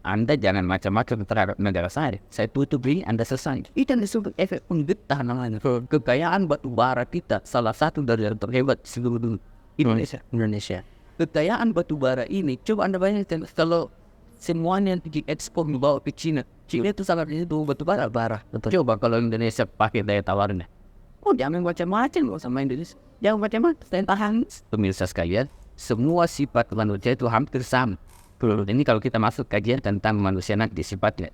Anda jangan macam-macam terhadap negara saya tutup ini, Anda selesai. Itu yang disebut efek penggeta namanya. Kekayaan batu bara kita salah satu dari yang terhebat seluruh dunia, Indonesia. Kekayaan batu bara ini, coba Anda bayangkan kalau semuanya diekspor dibawa ke Cina itu sangat itu batu bara. Coba kalau Indonesia pakai daya tawarnya. Jangan macam-macam loh sama Indonesia. Jangan macam-macam. Tahan. Pemirsa sekalian, semua sifat manusia itu hampir sama. Ini kalau kita masuk kajian tentang manusia nanti sifatnya,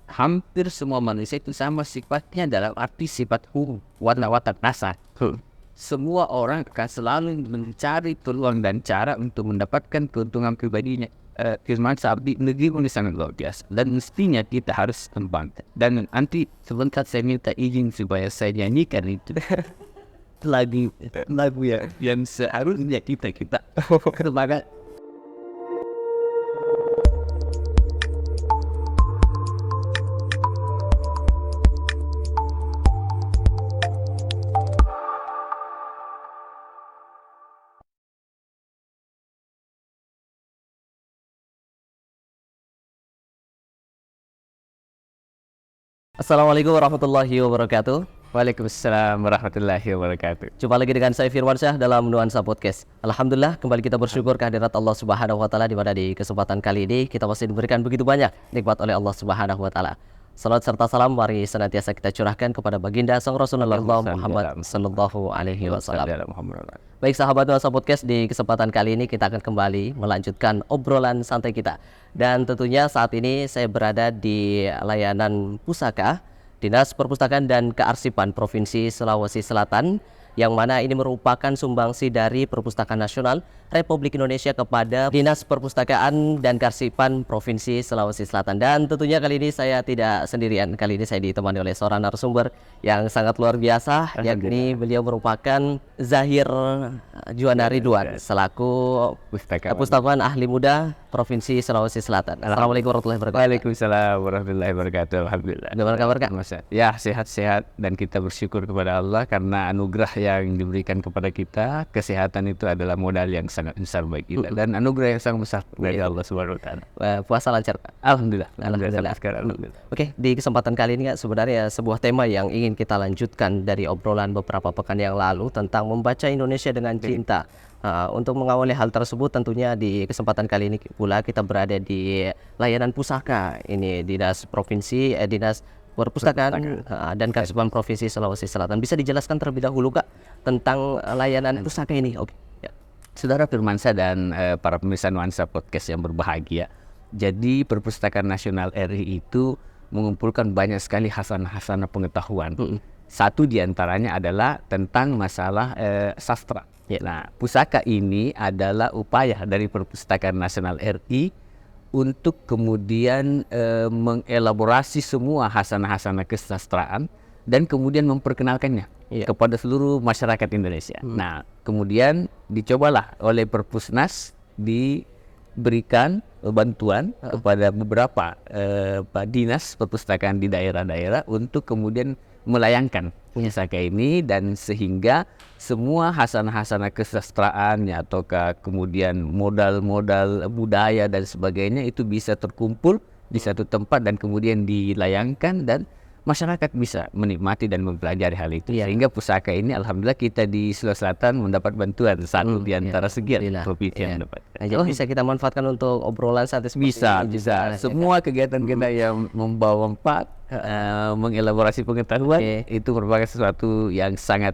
hampir semua manusia itu sama sifatnya dalam arti sifat watak dasar. Semua orang akan selalu mencari peluang dan cara untuk mendapatkan keuntungan pribadinya. Firman Sabdi, negeri ini sangat luar biasa dan mestinya kita harus kembangkan. Dan nanti sebentar saya minta izin supaya saya nyanyikan itu lagu ya yang seharusnya kita semangat. Assalamualaikum warahmatullahi wabarakatuh. Waalaikumsalam warahmatullahi wabarakatuh. Jumpa lagi dengan saya Firmansyah dalam Nuansa Podcast. Alhamdulillah kembali kita bersyukur kehadirat Allah Subhanahu wa taala, di mana di kesempatan kali ini kita masih diberikan begitu banyak nikmat oleh Allah Subhanahu wa taala. Salat serta salam mari senantiasa kita curahkan kepada baginda Sang Rasulullah Muhammad sallallahu alaihi wasallam. Baik sahabat Nuansa Podcast, di kesempatan kali ini kita akan kembali melanjutkan obrolan santai kita. Dan tentunya saat ini saya berada di layanan pusaka Dinas Perpustakaan dan Kearsipan Provinsi Sulawesi Selatan, yang mana ini merupakan sumbangsi dari Perpustakaan Nasional Republik Indonesia kepada Dinas Perpustakaan dan Kearsipan Provinsi Sulawesi Selatan. Dan tentunya kali ini saya tidak sendirian. Kali ini saya ditemani oleh seorang narasumber yang sangat luar biasa, yakni beliau merupakan Zahir Juwana Ridwan selaku Pustakawan Ahli Muda Provinsi Sulawesi Selatan. Assalamualaikum warahmatullahi wabarakatuh. Waalaikumsalam warahmatullahi wabarakatuh. Alhamdulillah. Gimana kabar Kak? Ya, sehat-sehat, dan kita bersyukur kepada Allah karena anugerah yang diberikan kepada kita. Kesehatan itu adalah modal yang sangat besar bagi kita dan anugerah yang sangat besar dari Allah Subhanahu wa taala. Puasa lancar Kak? Alhamdulillah. Alhamdulillah. Alhamdulillah. Oke, di kesempatan kali ini Kak, sebenarnya sebuah tema yang ingin kita lanjutkan dari obrolan beberapa pekan yang lalu tentang membaca Indonesia dengan cinta. Untuk mengawali hal tersebut, tentunya di kesempatan kali ini pula kita berada di layanan pusaka ini Dinas Perpustakaan dan Kearsipan Provinsi Sulawesi Selatan. Bisa dijelaskan terlebih dahulu Kak tentang layanan pusaka ini? Oke. Ya. Saudara Firmansyah dan para pemirsa Nuansa Podcast yang berbahagia. Jadi Perpustakaan Nasional RI itu mengumpulkan banyak sekali hasanah-hasanah pengetahuan. Satu diantaranya adalah tentang masalah sastra. Nah, pusaka ini adalah upaya dari Perpustakaan Nasional RI untuk kemudian mengelaborasi semua hasanah-hasanah kesastraan dan kemudian memperkenalkannya kepada seluruh masyarakat Indonesia. Nah, kemudian dicobalah oleh Perpusnas diberikan bantuan kepada beberapa dinas perpustakaan di daerah-daerah untuk kemudian melayangkan pusaka ini, dan sehingga semua hasanah-hasanah kesastraannya ataukah kemudian modal-modal budaya dan sebagainya itu bisa terkumpul di satu tempat dan kemudian dilayangkan, dan masyarakat bisa menikmati dan mempelajari hal itu. Sehingga pusaka ini alhamdulillah kita di Sulawesi Selatan mendapat bantuan satu di antara sekian provinsi yang mendapat. Jadi bisa kita manfaatkan untuk obrolan saat ini. Bisa. Semua kegiatan kita yang membawa manfaat, mengelaborasi pengetahuan, itu merupakan sesuatu yang sangat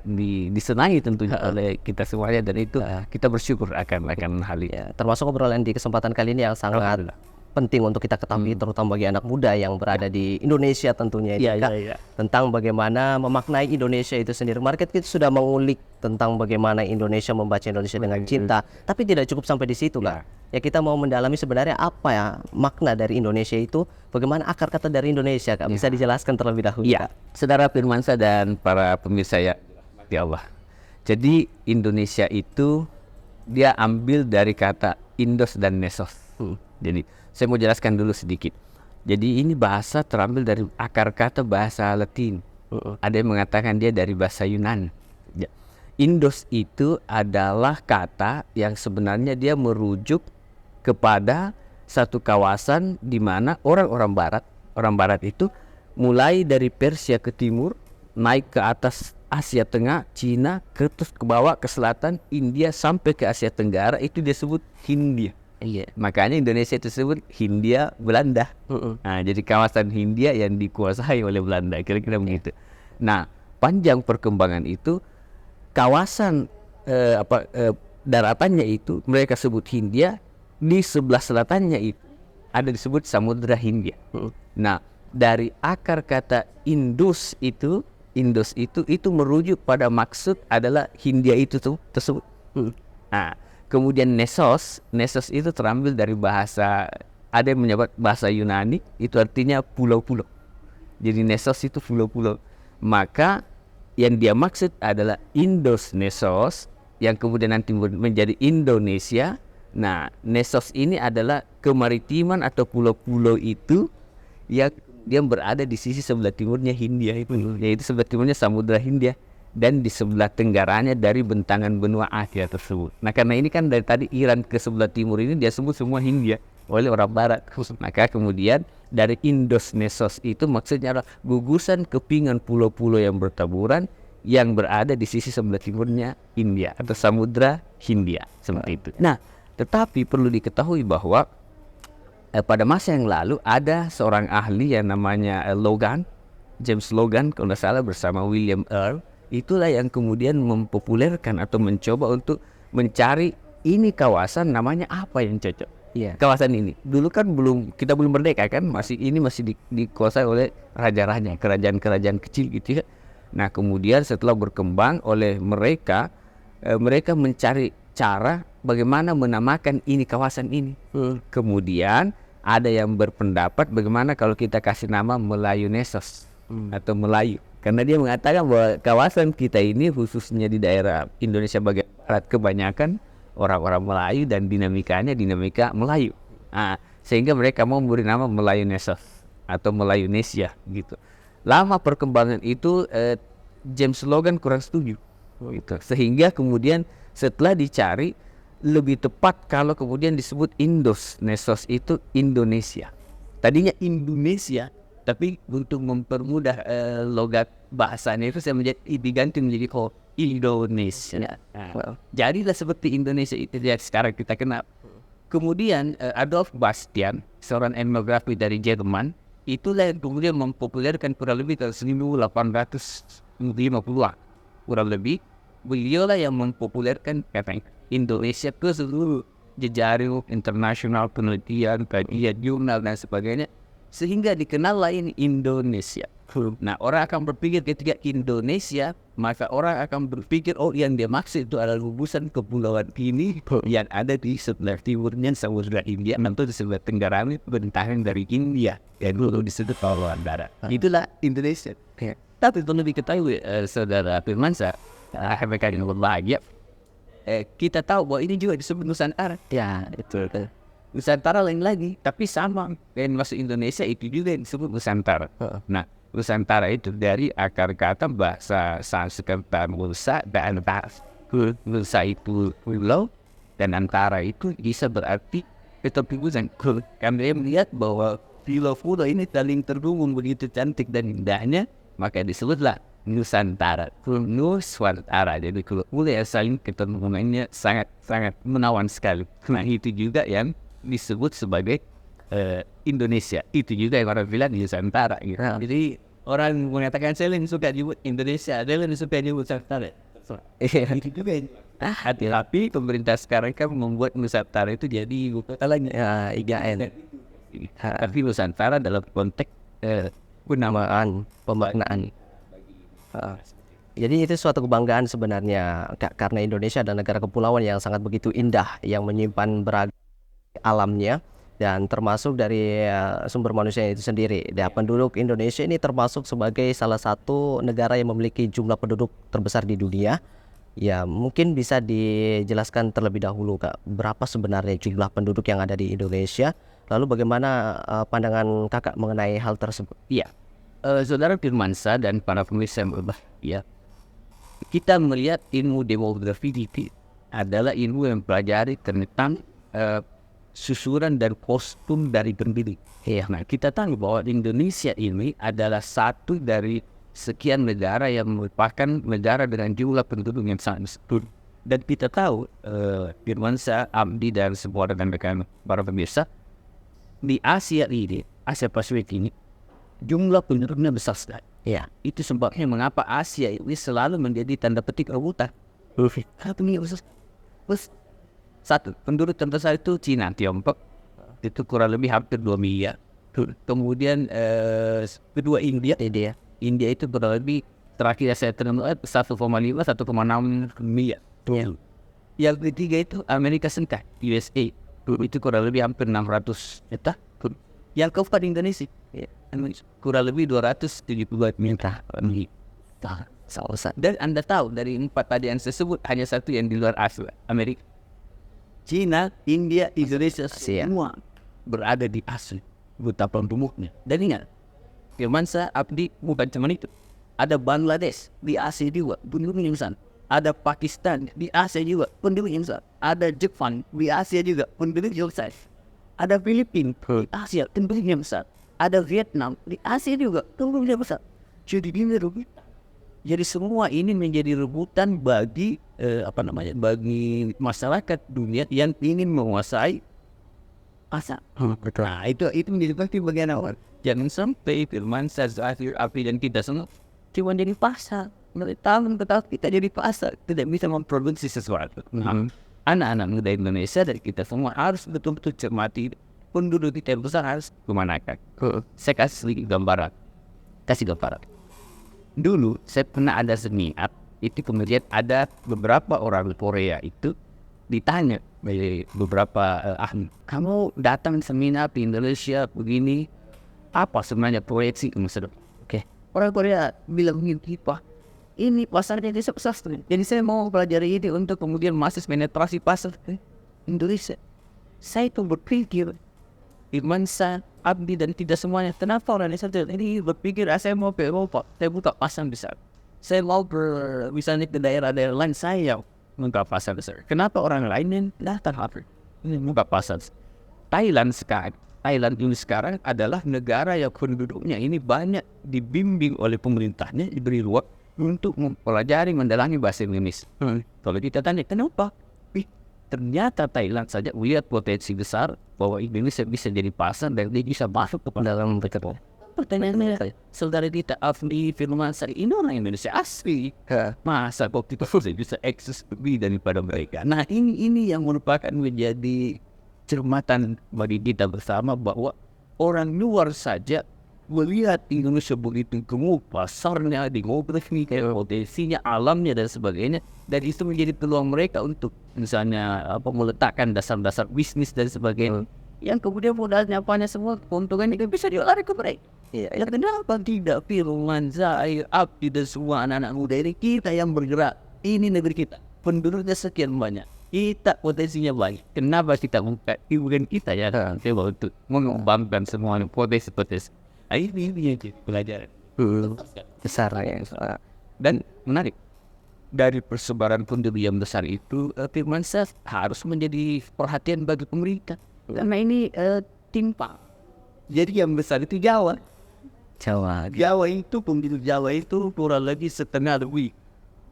disenangi tentunya oleh kita semuanya, dan itu kita bersyukur akan hal itu. Termasuk obrolan di kesempatan kali ini yang sangat penting untuk kita ketahui, terutama bagi anak muda yang berada di Indonesia tentunya tentang bagaimana memaknai Indonesia itu sendiri. Market kita sudah mengulik tentang bagaimana Indonesia membaca Indonesia dengan cinta, tapi tidak cukup sampai di situ Kak. Ya, kita mau mendalami sebenarnya apa ya makna dari Indonesia itu, bagaimana akar kata dari Indonesia Kak. Bisa dijelaskan terlebih dahulu Kak? Saudara Firmansyah dan para pemirsa ya Allah. Jadi Indonesia itu dia ambil dari kata Indos dan Nesos. Jadi saya mau jelaskan dulu sedikit. Jadi ini bahasa terambil dari akar kata bahasa Latin. Ada yang mengatakan dia dari bahasa Yunani. Indos itu adalah kata yang sebenarnya dia merujuk kepada satu kawasan di mana orang Barat itu mulai dari Persia ke timur, naik ke atas Asia Tengah, Cina, terus ke bawah ke selatan, India sampai ke Asia Tenggara, itu disebut Hindia. Iya. Makanya Indonesia disebut Hindia Belanda. Nah, jadi kawasan Hindia yang dikuasai oleh Belanda, kira-kira begitu. Nah, panjang perkembangan itu kawasan daratannya itu mereka sebut Hindia, di sebelah selatannya itu ada disebut Samudra Hindia. Nah, dari akar kata Indus itu merujuk pada maksud adalah Hindia itu tersebut. Nah, kemudian Nesos itu terambil dari bahasa, ada yang menyebut bahasa Yunani, itu artinya pulau-pulau. Jadi Nesos itu pulau-pulau. Maka yang dia maksud adalah Nesos, yang kemudian nanti menjadi Indonesia. Nah, Nesos ini adalah kemaritiman atau pulau-pulau itu yang dia berada di sisi sebelah timurnya Hindia itu, yaitu sebelah timurnya Samudra Hindia, dan di sebelah tenggaranya dari bentangan benua Asia tersebut. Nah, karena ini kan dari tadi Iran ke sebelah timur ini dia sebut semua Hindia oleh orang Barat. Maka kemudian dari Nesos itu maksudnya adalah gugusan kepingan pulau-pulau yang bertaburan yang berada di sisi sebelah timurnya India atau Samudra Hindia, seperti itu. Nah, tetapi perlu diketahui bahwa pada masa yang lalu ada seorang ahli yang namanya James Logan kalau tidak salah, bersama William Earl. Itulah yang kemudian mempopulerkan atau mencoba untuk mencari ini kawasan namanya apa yang cocok. Kawasan ini dulu kan kita belum merdeka kan, masih dikuasai oleh raja-raja, kerajaan-kerajaan kecil gitu ya. Nah, kemudian setelah berkembang oleh mereka mencari cara bagaimana menamakan ini kawasan ini. Kemudian ada yang berpendapat bagaimana kalau kita kasih nama Melayu Nesos atau Melayu, karena dia mengatakan bahwa kawasan kita ini khususnya di daerah Indonesia bagian barat kebanyakan orang-orang Melayu dan dinamika Melayu. Nah, sehingga mereka mau memberi nama Melayu Nesos atau Melayunesia gitu. Lama perkembangan itu James Logan kurang setuju gitu. Sehingga kemudian setelah dicari, lebih tepat kalau kemudian disebut Nesos itu Indonesia. Tadinya Indonesia, tapi untuk mempermudah logat bahasanya itu saya diganti menjadi Indonesia. Jadilah seperti Indonesia itu yang sekarang kita kenal. Kemudian Adolf Bastian, seorang etnografi dari Jerman, itulah yang kemudian mempopulerkan kurang lebih tahun 1850-an. Kurang lebih beliaulah yang mempopulerkan kata Indonesia ke seluruh jejaring internasional penelitian, kajian, jurnal dan sebagainya, sehingga dikenallah ini Indonesia. Nah, orang akan berpikir ketika Indonesia, maka orang akan berpikir yang dia maksud itu adalah gugusan kepulauan ini yang ada di sebelah timurnya Samudra Hindia, atau di sebelah tenggaranya bentangan dari India yang dulu disebut Kepulauan Barat. Itulah Indonesia. Tapi perlu diketahui saudara Firmansyah, mereka yang berbahagia, kita tahu bahwa ini juga disebut Nusantara. Ya, itu. Nusantara lain lagi, tapi sama dan masuk Indonesia itu juga disebut Nusantara. Nah, Nusantara itu dari akar kata bahasa Sanskerta Nusa dan Antara. Nusa itu pulau dan Antara itu bisa berarti keterputusan. Karena dia melihat bahwa pulau ini saling terhubung begitu cantik dan indahnya, maka disebutlah Nusantara. Nusantara. Jadi pulau yang saling keterhubungannya sangat menawan sekali. Nah, itu juga yang disebut sebagai Indonesia. Itu juga yang orang bilang Nusantara gitu. Jadi orang mengatakan saya lebih suka nyebut Indonesia, dia lebih suka nyebut Nusantara. Itu juga. Tapi pemerintah sekarang kan membuat Nusantara itu jadi bukan IGN. Tapi Nusantara dalam konteks penamaan, pemaknaan. Jadi itu suatu kebanggaan sebenarnya, karena Indonesia adalah negara kepulauan yang sangat begitu indah, yang menyimpan beragam alamnya, dan termasuk dari sumber manusia itu sendiri. Dan penduduk Indonesia ini termasuk sebagai salah satu negara yang memiliki jumlah penduduk terbesar di dunia. Ya, mungkin bisa dijelaskan terlebih dahulu, Kak, berapa sebenarnya jumlah penduduk yang ada di Indonesia? Lalu bagaimana pandangan Kakak mengenai hal tersebut? Iya, saudara Firmansyah dan para pemirsa yang berbahagia, kita melihat ilmu demografi adalah ilmu yang mempelajari tentang susunan dan kostum dari pendiri. Iya. Nah, kita tahu bahwa Indonesia ini adalah satu dari sekian negara yang merupakan negara dengan jumlah penduduk yang sangat sedikit. Dan kita tahu, Firmansyah, Abdi, dan semua rekan-rekan para pemirsa, di Asia ini, Asia Pasifik ini, jumlah penduduknya besar sekali. Iya. Itu sebabnya mengapa Asia ini selalu menjadi tanda petik rebutan. Karena penduduk besar. Satu, penduduk terbesar itu Cina, Tiongkok. Itu kurang lebih hampir 2 miliar. Kemudian kedua India. India itu kurang lebih terakhir saya terima 1,5 1,6 miliar. Yang ketiga itu Amerika Serikat, USA. Itu kurang lebih hampir 600 juta. Yang keempat Indonesia. Kurang lebih 272 juta. Dan Anda tahu dari 4 tadi yang saya sebut hanya satu yang di luar Asia, Amerika. Cina, India, Indonesia semua berada di Asia. Betapa gemuknya. Dan ingat, Firmansyah, Abdi bukan cuma itu. Ada Bangladesh di Asia juga, penduduknya besar. Ada Pakistan di Asia juga, penduduknya besar. Ada Jepang di Asia juga, penduduknya besar. Ada Filipina di Asia, penduduknya besar. Ada Vietnam di Asia juga, penduduknya besar. Jadi ini rebutan. Jadi semua ini menjadi rebutan bagi bagi masyarakat dunia yang ingin menguasai pasar. Nah, itu menjadi penting bagian awal. Jangan sampai Firmansyah, Zahir, Abdi, dan kita semua cuma jadi pasar. Mereka kita jadi pasar, tidak bisa memproduksi sesuatu. Anak-anak muda Indonesia dan kita semua harus betul-betul cermati penduduk kita yang besar harus kemanakan. Saya kasih sedikit gambaran. Dulu saya pernah ada seminar, itu kemudian ada beberapa orang Korea itu ditanya oleh beberapa ahli, kamu datang seminar di Indonesia begini, apa sebenarnya proyeksi ke masa depan? Orang Korea bilang begini, Pak, ini pasarnya desa sastra. Jadi saya mau pelajari ini untuk kemudian masuk penetrasi pasar Indonesia. Saya itu berpikir, Firmansyah, Abdi, dan tidak semuanya. Kenapa orang Indonesia ini berpikir, saya mau ke Eropa, saya buka pasar besar. Saya mau misalnya ke daerah-daerah lain, saya buka pasar besar. Kenapa orang lain yang datang ini buka pasar? Thailand ini sekarang adalah negara yang penduduknya ini banyak dibimbing oleh pemerintahnya, diberi ruang untuk mempelajari, mendalami bahasa Indonesia. Kalau kita tanya, kenapa? Ternyata Thailand saja melihat potensi besar bahwa Indonesia bisa jadi pasar dan dia bisa masuk ke dalam mereka. Pertanyaannya, saudara kita Afni, Firmansyah, ini orang Indonesia asli. Masa kok kita bisa eksis lebih daripada mereka? Nah, ini yang merupakan menjadi cermatan bagi kita bersama bahwa orang luar saja melihat Indonesia begitu gemuk, pasarnya, demografinya, potensinya, alamnya dan sebagainya, dan itu menjadi peluang mereka untuk misalnya meletakkan dasar-dasar bisnis dan sebagainya. Yang kemudian modalnya apanya semua keuntungan itu bisa diolah ke mereka. Ya kenapa tidak Firmansyah, Abdi, dan semua anak-anak muda ini, kita yang bergerak, ini negeri kita, penduduknya sekian banyak, kita potensinya banyak. Kenapa kita bukan kita ya? Coba untuk mengembangkan semua potensi. Ini yang jadi pelajaran Besar ya. dan menarik. Dari persebaran penduduk yang besar itu, Firmansyah harus menjadi perhatian bagi pemerintah. Karena ini timpang. Jadi yang besar itu Jawa itu, penduduk Jawa itu kurang lebih setengah lebih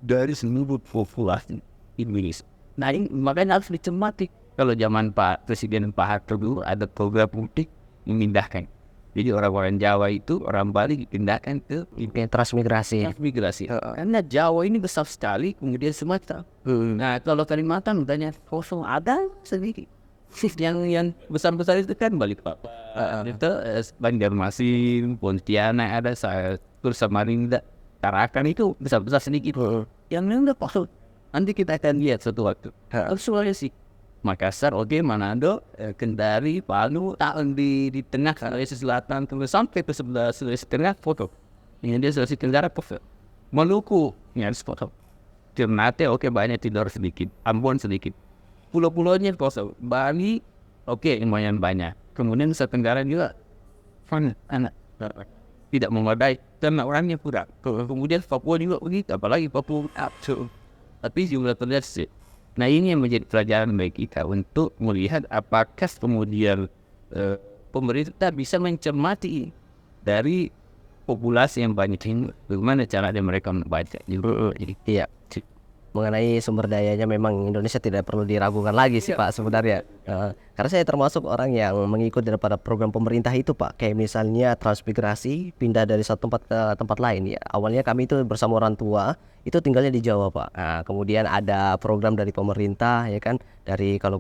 dari seluruh populasi Indonesia. Nah, ini makanya harus dicermati. Kalau zaman Presiden Pak Harto dulu ada program mudik memindahkan. Jadi orang-orang Jawa itu, orang Bali dipindahkan ke transmigrasi. Karena Jawa ini besar sekali, kemudian Sumatera. Nah, kalau Kalimantan udahnya kosong, ada sedikit. Yang besar-besar itu kan Balikpapan, itu Banjarmasin, Pontianak ada, terus Samarinda, Tarakan itu besar-besar sedikit. Yang lain udah kosong. Nanti kita akan lihat suatu waktu. Terus Sulawesi, Makassar, Manado, Kendari, Palu, di tengah Sulawesi Selatan, terus sampai ke sebelah Sulawesi Tengah, foto. Ini dia Sulawesi Tenggara, foto. Maluku, ini harus foto. Ternate, banyak, Tidore sedikit, Ambon sedikit. Pulau-pulaunya kosong. Bali, lumayan banyak. Kemudian Nusa Tenggara juga, tidak memadai, karena orangnya kurang. Kemudian Papua juga begitu, apalagi Papua. Tapi jumlah terlihat sih. Nah ini yang menjadi pelajaran bagi kita untuk melihat apakah kemudian pemerintah bisa mencermati dari populasi yang banyak ini, bagaimana caranya mereka membaca. Jadi Iya. Mengenai sumber dayanya memang Indonesia tidak perlu diragukan lagi sih Pak sebenarnya. Karena saya termasuk orang yang mengikuti daripada program pemerintah itu Pak. Kayak misalnya transmigrasi, pindah dari satu tempat ke tempat lain ya. Awalnya kami itu bersama orang tua itu tinggalnya di Jawa Pak. Nah, kemudian ada program dari pemerintah ya kan, dari kalau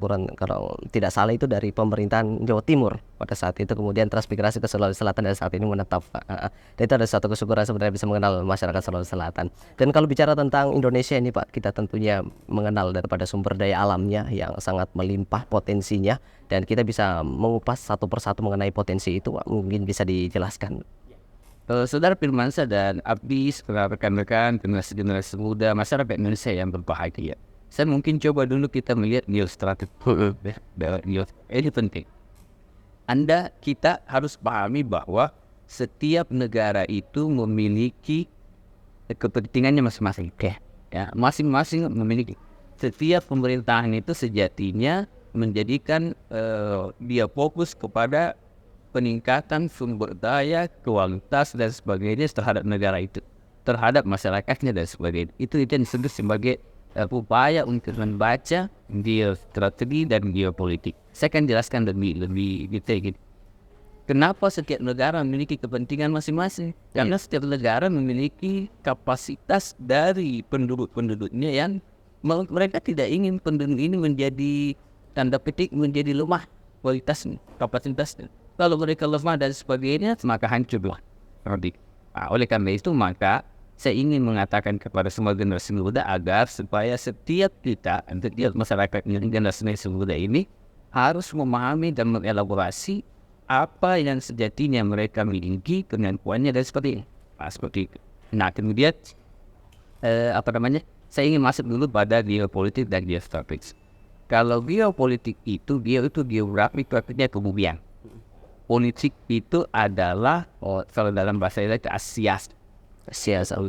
tidak salah itu dari pemerintahan Jawa Timur pada saat itu, kemudian transmigrasi ke Sulawesi Selatan dan saat ini menetap Pak. Dan itu ada satu kesyukuran sebenarnya bisa mengenal masyarakat Sulawesi Selatan. Dan kalau bicara tentang Indonesia ini Pak, kita tentunya mengenal daripada sumber daya alamnya yang sangat melimpah potensinya, dan kita bisa mengupas satu persatu mengenai potensi itu Pak. Mungkin bisa dijelaskan. Saudara Firmansyah dan Abdi, rekan-rekan generasi muda masyarakat Indonesia yang berbahagia, saya mungkin coba dulu kita melihat geostrategi. Ini penting. Kita harus pahami bahwa setiap negara itu memiliki kepentingannya masing-masing. Ya, masing-masing memiliki. Setiap pemerintahan itu sejatinya menjadikan dia fokus kepada peningkatan sumber daya, kualitas dan sebagainya terhadap negara itu, terhadap masyarakatnya dan sebagainya. Itu yang disebut sebagai upaya untuk membaca geostrategi dan geopolitik. Saya akan jelaskan lebih detail. Kenapa setiap negara memiliki kepentingan masing-masing? Karena setiap negara memiliki kapasitas dari penduduk-penduduknya yang mereka tidak ingin penduduk ini menjadi tanda petik menjadi lemah kualitasnya, kapasitasnya. Kalau mereka lemah dan sebagainya, maka hancurlah. Oleh karena itu, maka saya ingin mengatakan kepada semua generasi muda agar supaya setiap masyarakat generasi muda ini harus memahami dan mengelaborasi apa yang sejatinya mereka miliki, kemampuannya dan sebagainya. Seperti itu. Nah, kemudian saya ingin masuk dulu pada geopolitik dan geostrategis. Kalau geopolitik itu geografi, artinya kebumian. Politik itu adalah kalau dalam bahasa Indonesia Siasa.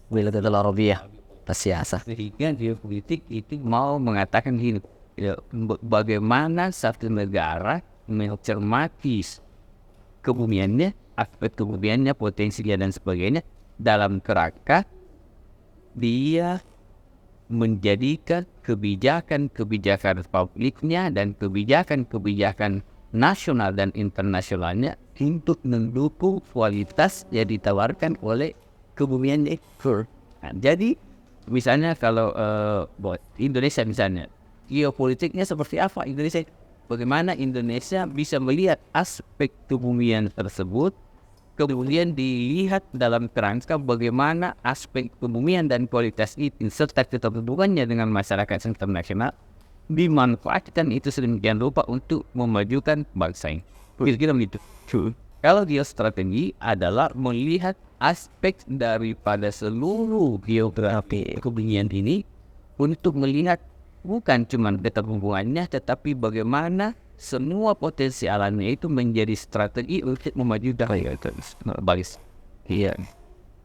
Wilayah Arabia. Siasa. Sehingga geopolitik itu mau mengatakan gini, bagaimana satu negara mencermati kebumiannya, aspek kebumiannya, potensinya dan sebagainya dalam kerangka dia menjadikan kebijakan publiknya dan kebijakan nasional dan internasionalnya untuk mendukung kualitas yang ditawarkan oleh kebumian itu. Nah, jadi misalnya kalau Indonesia misalnya, geopolitiknya seperti apa Indonesia? Bagaimana Indonesia bisa melihat aspek kebumian tersebut, kemudian dilihat dalam kerangka bagaimana aspek kebumian dan kualitas itu serta keterhubungannya dengan masyarakat internasional dimanfaatkan itu sedemikian rupa untuk memajukan bangsa ini. Kira-kira begitu. Kalau geostrategi adalah melihat aspek daripada seluruh geografi kebumian ini untuk melihat bukan cuma keterhubungannya, tetapi bagaimana semua potensi alamnya itu menjadi strategi untuk memajukan bangsa. Iya.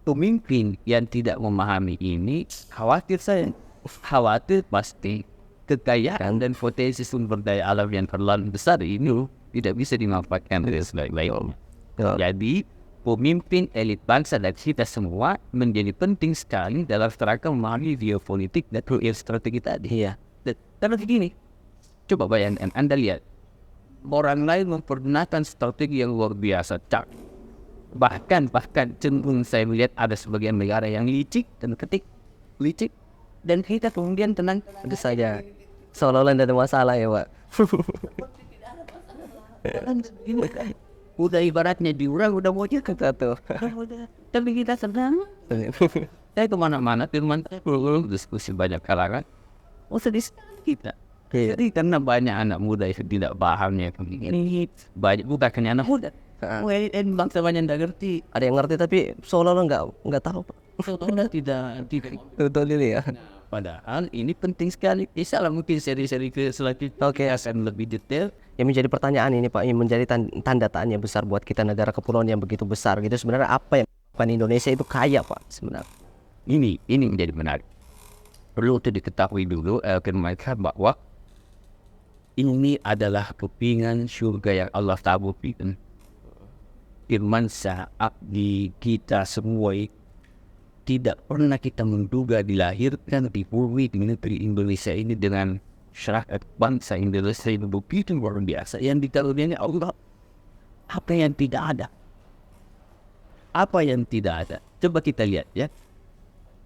Pemimpin yang tidak memahami ini khawatir pasti kekayaan dan potensi sumber daya alam yang terlalu besar ini tidak bisa dimanfaatkan dengan sebaik-baiknya. Jadi pemimpin elit bangsa dan kita semua menjadi penting sekali dalam kerangka memahami geopolitik dan strategi tadi. Iya. Karena begini, coba bayangkan, Anda lihat orang lain mempergunakan strategi yang luar biasa, bahkan cenderung saya melihat ada sebagian negara yang licik dan kita kemudian tenang saja, seolah-olah tidak ada masalah ya Pak. Udah ibaratnya diurang udah mau kata tuh. Tapi kita senang. Saya kemana-mana firman diskusi banyak kalangan. Sedih kita. Jadi karena banyak anak muda yang tidak pahamnya ini banyak bukan hanya anak muda. Bangsa banyak tidak ngerti. Ada yang ngerti tapi seolah-olah nggak tahu Pak. Seolah-olah tidak. Betul ini ya. Padahal ini penting sekali. Insyaallah mungkin seri-seri selanjutnya akan lebih detail. Yang menjadi pertanyaan ini Pak, yang menjadi tanda tanya besar buat kita, negara kepulauan yang begitu besar gitu, sebenarnya apa yang Indonesia itu kaya Pak sebenarnya? Ini menjadi menarik. perlu untuk diketahui dulu mereka bahwa ini adalah kepingan surga yang Allah taburkan. Firman saat di kita semua tidak pernah kita menduga dilahirkan di bumi di negeri Indonesia ini dengan syarat bangsa Indonesia ini begitu luar biasa yang dikaruniai Allah. Apa yang tidak ada? Apa yang tidak ada? Coba kita lihat ya.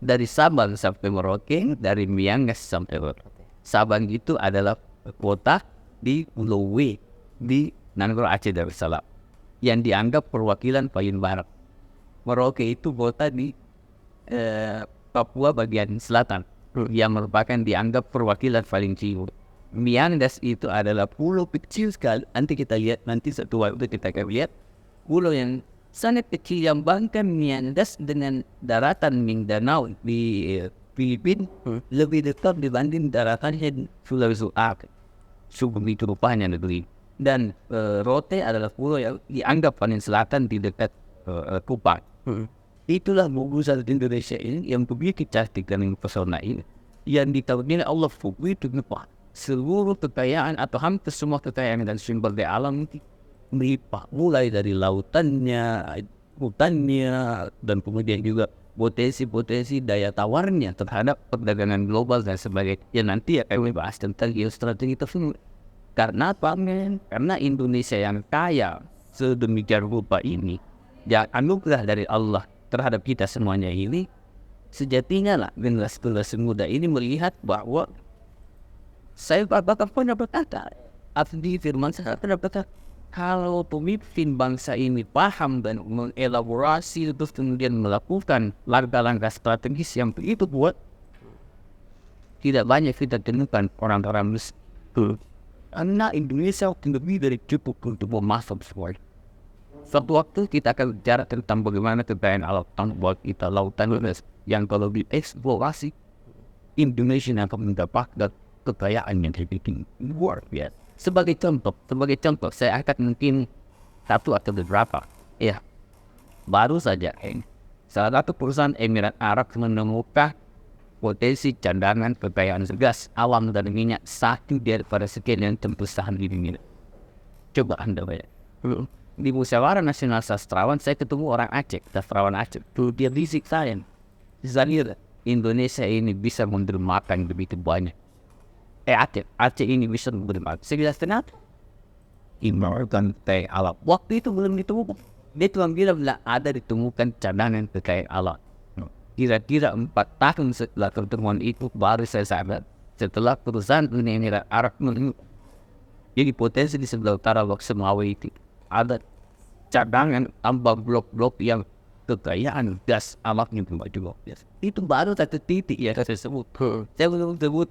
Dari Sabang sampai Merauke, dari Miangas sampai Merauke. Sabang itu adalah kota di Pulau W di Nanggro Aceh Darussalam yang dianggap perwakilan paling barat. Merauke itu kota di Papua bagian selatan yang merupakan dianggap perwakilan paling timur. Miangas itu adalah pulau kecil sekali. Nanti kita lihat, nanti satu waktu kita akan lihat pulau yang sangat kecil yang bahkan Miangas dengan daratan Mindanao di Filipina lebih dekat dibanding daratannya Sulawesi Selatan. Begitu rupanya negeri. Dan Rote adalah pulau yang dianggap paling selatan di dekat Kupang. Itulah gugusan Indonesia ini yang begitu cantik dan pesona ini. Yang dikaruniai Allah begitu melimpah. Seluruh kekayaan atau hampir semua kekayaan dan sumber daya alam itu melimpah. Mulai dari lautannya, hutannya, dan kemudian juga potensi-potensi daya tawarnya terhadap perdagangan global dan sebagainya. Ya nanti akan bahas tentang geostrategi tersebut. Karena apa? Karena Indonesia yang kaya sedemikian rupa ini, ya anugerah dari Allah terhadap kita semuanya ini, sejatinya lah generasi muda ini melihat bahwa saya bakal pernah berkata, atau di firman saya pernah berkata, kalau pemimpin bangsa ini paham dan mengelaborasi terus kemudian melakukan langkah-langkah strategis yang begitu buat, tidak banyak kita temukan orang-orang miskin. Karena Indonesia lebih dari cukup untuk memasok semua. Suatu waktu kita akan bicara tentang bagaimana kekayaan alam buat kita lautan yang kalau dieksplorasi Indonesia akan mendapatkan kekayaan yang lebih luar biasa. Sebagai contoh, saya akan mungkin satu atau beberapa. Ya, baru saja salah satu perusahaan Emirat Arab menemukan potensi cadangan kekayaan gas alam dan minyak satu daripada sekian terbesar di dunia. Coba Anda bayangkan. Di Musyawarah Nasional Sastrawan saya ketemu orang Aceh, sastrawan Aceh. Dia bisik saya, Indonesia ini bisa menermakan begitu banyak. Aceh ini bisa menermakan. Saya bilang kenapa? Ibaratkan kekayaan alam. Waktu itu belum ditemukan. Dia cuma bilang ada ditemukan cadangan kekayaan alam. Kira-kira 4 tahun setelah pertemuan itu baru saya sadar setelah perusahaan Uni Emirat Arab jadi potensi di sebelah utara Lok Semawe itu ada cadangan tambang blok-blok yang kekayaan gas alamnya juga. Itu baru satu titik ya saya sebut. Saya belum sebut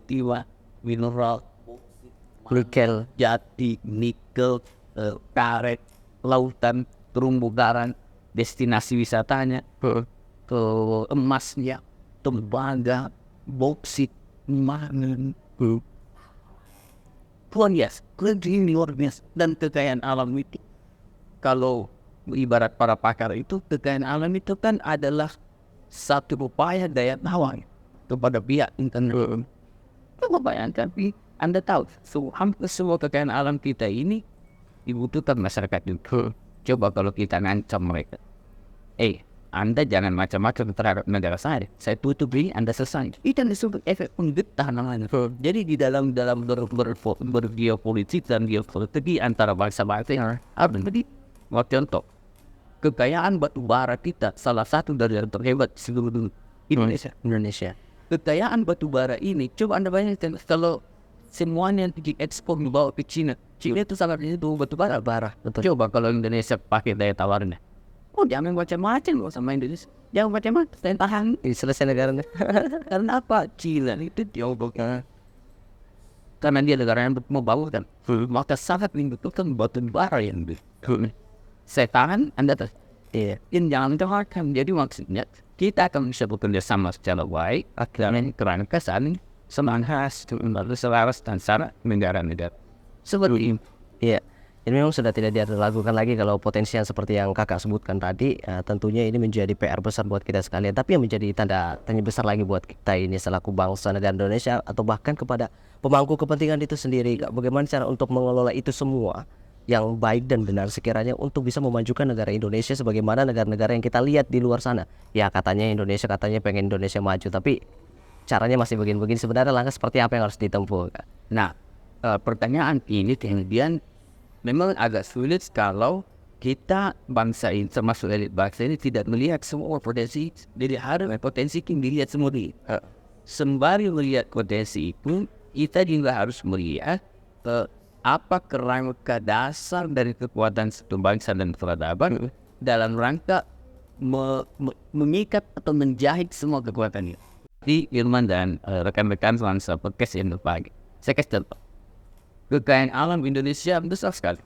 mineral, nikel, jati, nikel, karet, lautan, terumbu karang, destinasi wisatanya. Ke emasnya, tembaga, boksit, mangan, ini luar biasa. Dan kekayaan alam itu, kalau ibarat para pakar itu, kekayaan alam itu kan adalah satu upaya daya tawar kepada pihak internasional. Coba bayangkan, Anda tahu, hampir semua kekayaan alam kita ini dibutuhkan masyarakat itu. Coba kalau kita ngancam mereka, Anda jangan macam-macam terhadap negara saya tutup ini, Anda selesai. Itu disebut efek penggetah namanya. Jadi di dalam bergeopolitik dan geostrategi antara bangsa-bangsa yang ada. Jadi, mau contoh, kekayaan batu bara kita salah satu dari yang terhebat di seluruh Indonesia. Kekayaan batu bara ini, coba Anda bayangkan kalau semuanya diekspor dibawa ke Cina itu sangat itu batu bara. Coba kalau Indonesia pakai daya tawarnya. Jangan macam-macam sama Indonesia. Jangan macam-macam. Saya tahan. Selesai negaranya. Karena apa? China itu Tiongkoknya. Karena dia negara yang mau bangun kan. Maka sangat membutuhkan batu bara yang saya tahan, Anda tahu. Jangan tawarkan. Jadi maksudnya kita akan bisa bekerja sama secara baik. Akhirnya kerangka saling semangat lalu selaras dan sana negara-negara. Seperti ini. Iya. Ini memang sudah tidak diragukan lagi kalau potensi yang seperti yang kakak sebutkan tadi, tentunya ini menjadi PR besar buat kita sekalian. Tapi yang menjadi tanda tanya besar lagi buat kita ini selaku bangsa negara Indonesia atau bahkan kepada pemangku kepentingan itu sendiri, Kak, bagaimana cara untuk mengelola itu semua yang baik dan benar sekiranya untuk bisa memajukan negara Indonesia sebagaimana negara-negara yang kita lihat di luar sana. Ya katanya Indonesia katanya pengen Indonesia maju, tapi caranya masih begini-begini. Sebenarnya langkah seperti apa yang harus ditempuh, Kak? Nah, pertanyaan ini kemudian memang agak sulit kalau kita bangsa ini, termasuk elit bangsa ini, tidak melihat semua potensi. Jadi harus potensi yang dilihat semua ini. Sembari melihat potensi itu, kita juga harus melihat apa kerangka dasar dari kekuatan satu bangsa dan peradaban dalam rangka mengikat atau menjahit semua kekuatan itu. Di Irman dan rekan-rekan bangsa podcast yang berbagai. Saya kasih contoh. Kekayaan alam Indonesia besar sekali.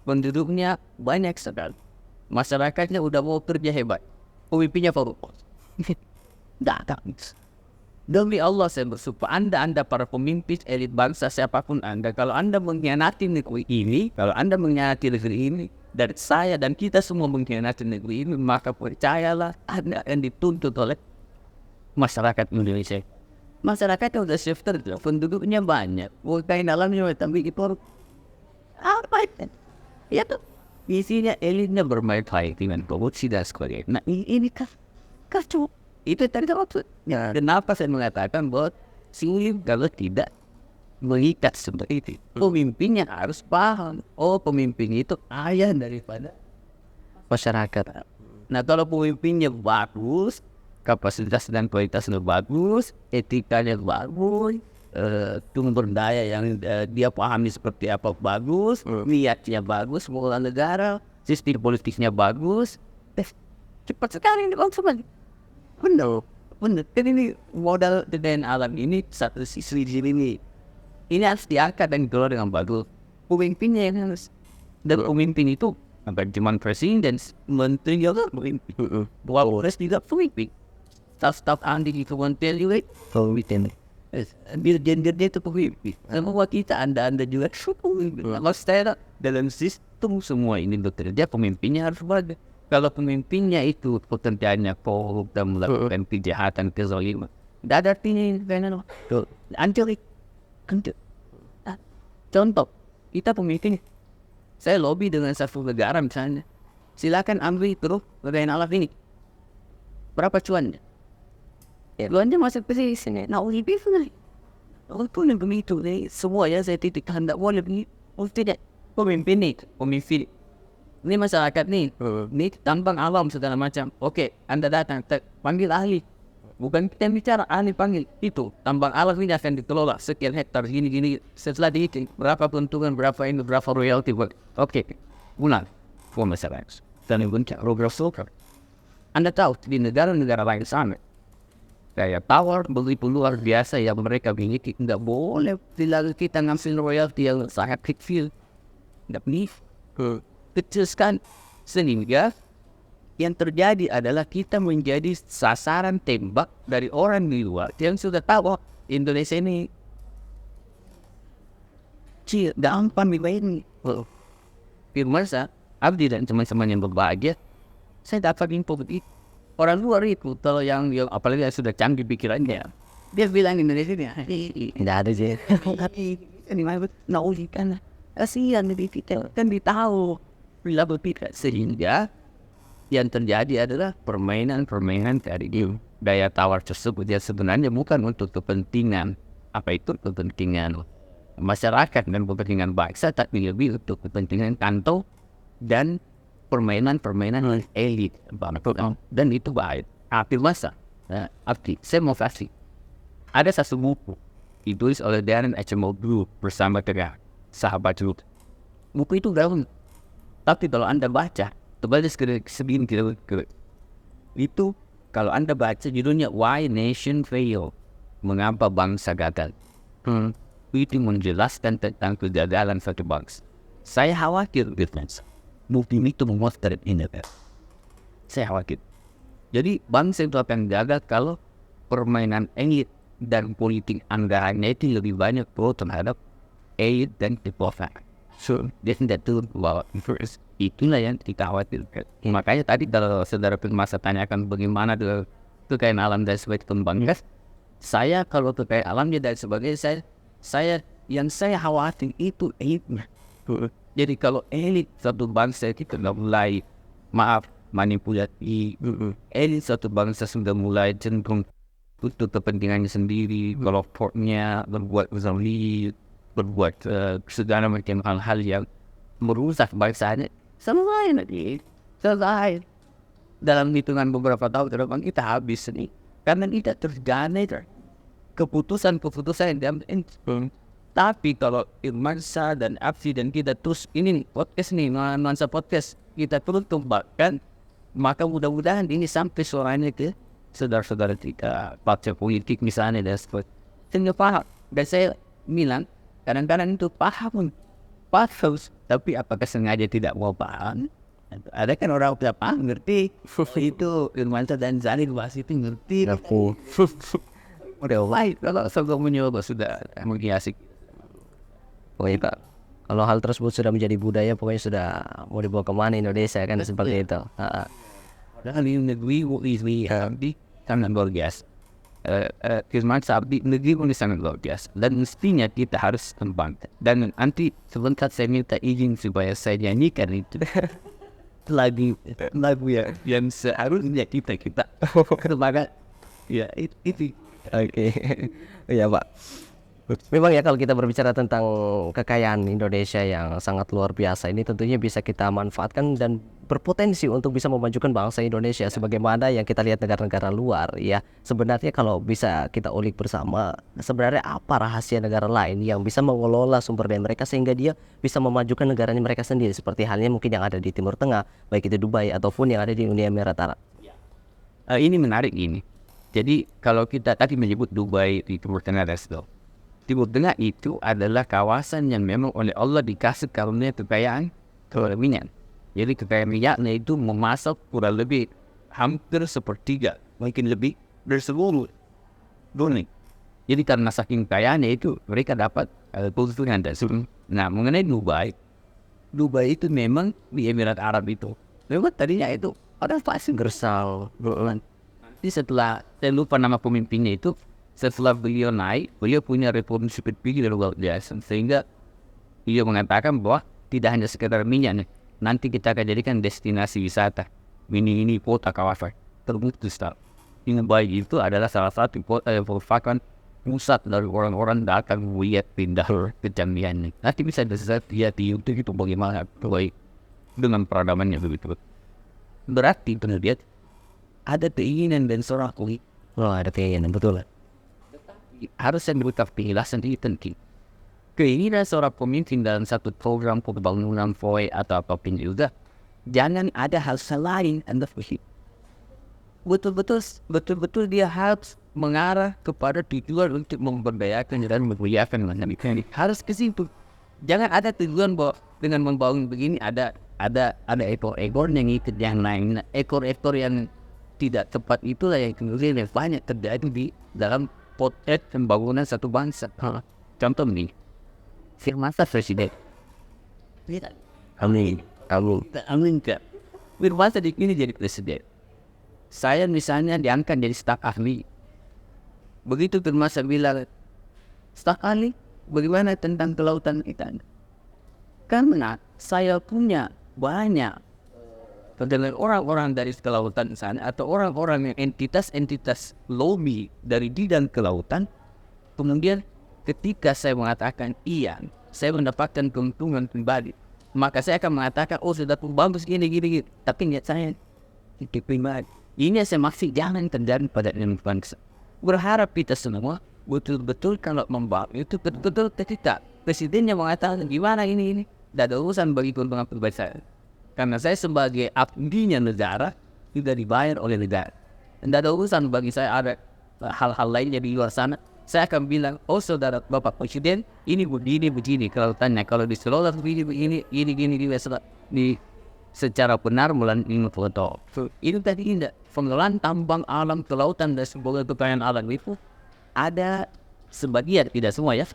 Penduduknya banyak sekali. Masyarakatnya udah mau kerja hebat. Pemimpinnya korupsi. Datang. Demi Allah saya bersumpah, Anda para pemimpin elit bangsa siapapun Anda, kalau Anda mengkhianati negeri ini, kalau Anda mengkhianati negeri ini, dan saya dan kita semua mengkhianati negeri ini, maka percayalah Anda akan dituntut oleh masyarakat Indonesia. Masyarakatnya udah shifter, penduduknya banyak, kekayaan alamnya tapi itu apa itu? Ya tuh isinya elitnya bermain-main dengan korupsi dan sebagainya. Nah ini kacau. Itu tadi maksudnya. Kenapa saya mengatakan bahwa sulit kalau tidak mengikat seperti itu. Pemimpinnya harus paham. Oh pemimpin itu ayah daripada masyarakat. Nah kalau pemimpinnya bagus, kapasitas dan kualitasnya bagus, etikanya bagus, sumber daya yang dia pahami seperti apa bagus, niatnya bagus, mengelola negara, sistem politiknya bagus, cepat sekali ini konsumen. Benar. Jadi ini modal kekayaan alam ini satu sisi ini harus diangkat dan dikelola dengan bagus. Pemimpinnya yang harus, dan pemimpin itu bukan cuma presiden dan menteri juga pemimpin. Wapres juga pemimpin. Staf Andi di kementerian juga pemimpin. Dirjen-dirjen itu pemimpin. Semua kita anda juga pemimpin. Maksudnya dalam sistem semua ini bekerja, pemimpinnya harus bagus. Kalau pemimpinnya itu pekerjaannya korup dan melakukan kejahatan, kezaliman, tidak ada artinya karena anjir. Contoh, kita pemimpin, saya lobby dengan satu negara misalnya, silakan ambil terus kekayaan alam ini. Berapa cuannya? Cuannya masuk ke sini. Nah, lebih sekali. Walaupun yang begitu, semua ya saya titikkan tidak boleh begitu. Tidak, pemimpin nih, pemimpin. Ini masyarakat nih, ini tambang alam segala macam. Oke, Anda datang, panggil ahli. Bukan kita bicara, ahli panggil. Itu, tambang alam ini akan dikelola sekian hektar, gini. Setelah dihitung, berapa keuntungan, berapa ini, berapa royalty. Oke, bulan. For masyarakat. Dan itu program sulker. Anda tahu, di negara-negara lain sana, kayak tawar, begitu luar biasa yang mereka miliki. Nggak boleh dilakukan kita ngambil royalty yang sangat kecil. Nggak boleh. Kecil sekali. Sehingga yang terjadi adalah kita menjadi sasaran tembak dari orang di luar yang sudah tahu Indonesia ini gampang dimain. Firman saya, Abdi dan teman-teman yang berbahagia, saya dapat info begitu. Orang luar itu, kalau yang apalagi yang sudah canggih pikirannya, dia bilang Indonesia ini, tidak ada sih. Ini kan kasihan kan ditahu. Bila berpikir sehingga yang terjadi adalah permainan dari daya tawar tersebut yang sebenarnya bukan untuk kepentingan apa itu kepentingan masyarakat dan kepentingan bangsa, tapi lebih untuk kepentingan kantong dan permainan elit dan itu baik. Arti masa, saya mau kasih ada satu buku ditulis oleh Darren Acemoglu bersama dengan sahabat dulu. Buku itu daun. Tapi kalau Anda baca, tebal segini itu kalau Anda baca judulnya Why Nation Fail, mengapa bangsa gagal. Itu menjelaskan tentang kegagalan satu bangsa. Saya khawatir buku itu memotret ini. Saya khawatir. Jadi bangsa itu akan gagal kalau permainan elit dan politik anggarannya itu lebih banyak pro terhadap elit dan kekuasaan. So dia tidak tahu bahwa first itulah yang kita khawatirkan. Makanya tadi kalau saudara Firmasa tanyakan bagaimana kekayaan alam dan sebagai pembangkit, saya kalau kekayaan alamnya dan sebagainya, saya yang saya khawatir itu elitnya. Jadi kalau elit satu bangsa kita sudah mulai manipulasi, elit satu bangsa sudah mulai cenderung untuk kepentingannya sendiri, kelompoknya berbuat zalim, berbuat segala macam hal-hal yang merusak bangsanya. Selesai nanti, selesai. Dalam hitungan beberapa tahun ke depan kita habis nih, karena tidak tergane keputusan-keputusan yang diambil. Tapi kalau Irmansyah dan Absi dan kita terus ini nih, podcast nih, nuansa podcast kita terus kembangkan, maka mudah-mudahan ini sampai suaranya ke saudara-saudara kita, partai politik misalnya dan sebagainya. Sehingga paham. Dan saya bilang, kadang-kadang itu paham, tapi apakah sengaja tidak mau paham? Ada kan orang tidak paham, ngerti. Itu Irmansyah dan Zani bahas itu ngerti. Udah baik, kalau sebelum mencoba sudah menghiasi. Pokoknya kalau hal tersebut sudah menjadi budaya, pokoknya sudah mau dibawa kemana Indonesia kan seperti itu. Padahal di negeri di sangat luar biasa. Firmansyah di negeri pun sangat luar biasa. Dan mestinya kita harus kembangkan. Dan nanti sebentar saya minta izin supaya saya nyanyikan itu. lagu ya yang seharusnya kita semangat. Ya itu. Oke. Iya Pak. Memang ya kalau kita berbicara tentang kekayaan Indonesia yang sangat luar biasa ini tentunya bisa kita manfaatkan dan berpotensi untuk bisa memajukan bangsa Indonesia sebagaimana yang kita lihat negara-negara luar ya. Sebenarnya kalau bisa kita ulik bersama, sebenarnya apa rahasia negara lain yang bisa mengelola sumber daya mereka sehingga dia bisa memajukan negaranya mereka sendiri, seperti halnya mungkin yang ada di Timur Tengah, baik itu Dubai ataupun yang ada di Uni Emirat Arab. Ini menarik ini. Jadi kalau kita tadi menyebut Dubai di Timur Tengah dan sebagainya, Timur Tengah itu adalah kawasan yang memang oleh Allah dikasih karunia kekayaan minyak. Jadi kekayaan minyaknya itu memasak kurang lebih hampir sepertiga, mungkin lebih dari seluruh dunia. Jadi karena saking kayaannya itu mereka dapat keuntungan dan sebagainya. Nah mengenai Dubai itu memang di Emirat Arab itu memang tadinya itu ada pasir gersal. Nanti setelah saya lupa nama pemimpinnya itu, setelah beliau naik, beliau punya revolusi berpikir yang luar biasa. Sehingga beliau mengatakan bahwa tidak hanya sekedar minyak, nanti kita akan jadikan destinasi wisata. Ini kota kawasan terputus. Yang baik itu adalah salah satu kota yang merupakan pusat dari orang-orang datang melihat pindah kecanggihannya. Nanti bisa lihat di YouTube itu bagaimana baik dengan peradabannya begitu. Berarti kemudian ada keinginan dan seorang kulit. Ada keinginan, betul lah. Harus yang dibutuhkan penjelasan itu penting. Keinginan seorang pemimpin dalam satu program pembangunan proyek atau apapun juga, jangan ada hal lain Anda begitu. Betul-betul dia harus mengarah kepada tujuan untuk memberdayakan dan memuliakan manusia. Harus ke situ. Jangan ada tujuan bahwa dengan membangun begini ada ekor-ekor yang ikut yang lain. Ekor-ekor yang tidak tepat itulah yang kemudian banyak terjadi di dalam potret pembangunan satu bangsa. Contoh nih, Firmansyah presiden. Amin. Firmansyah di sini jadi presiden. Saya misalnya diangkat jadi staf ahli. Begitu Firmansyah bilang, staf ahli, bagaimana tentang kelautan kita? Karena saya punya banyak dengan orang-orang dari kelautan sana atau orang-orang yang entitas-entitas lobby dari bidang kelautan, kemudian ketika saya mengatakan iya, saya mendapatkan keuntungan pribadi, maka saya akan mengatakan sudah bagus gini. Tapi niat saya itu pribadi. Ini yang saya maksud jangan terjadi pada bangsa. Berharap kita semua betul-betul kalau membangun itu betul-betul ketika presidennya mengatakan gimana ini tidak ada urusan bagi keuntungan pribadi saya. Karena saya sebagai abdinya negara sudah dibayar oleh negara. Tidak ada urusan bagi saya ada hal-hal lainnya di luar sana. Saya akan bilang, saudara Bapak Presiden, ini begini kelautannya. Kalau dikelola begini, ini secara benar melalui foto. Itu tadi tidak. Pengelolaan tambang alam, kelautan dan sebuah kekayaan alam itu ada sebagian, tidak semua ya.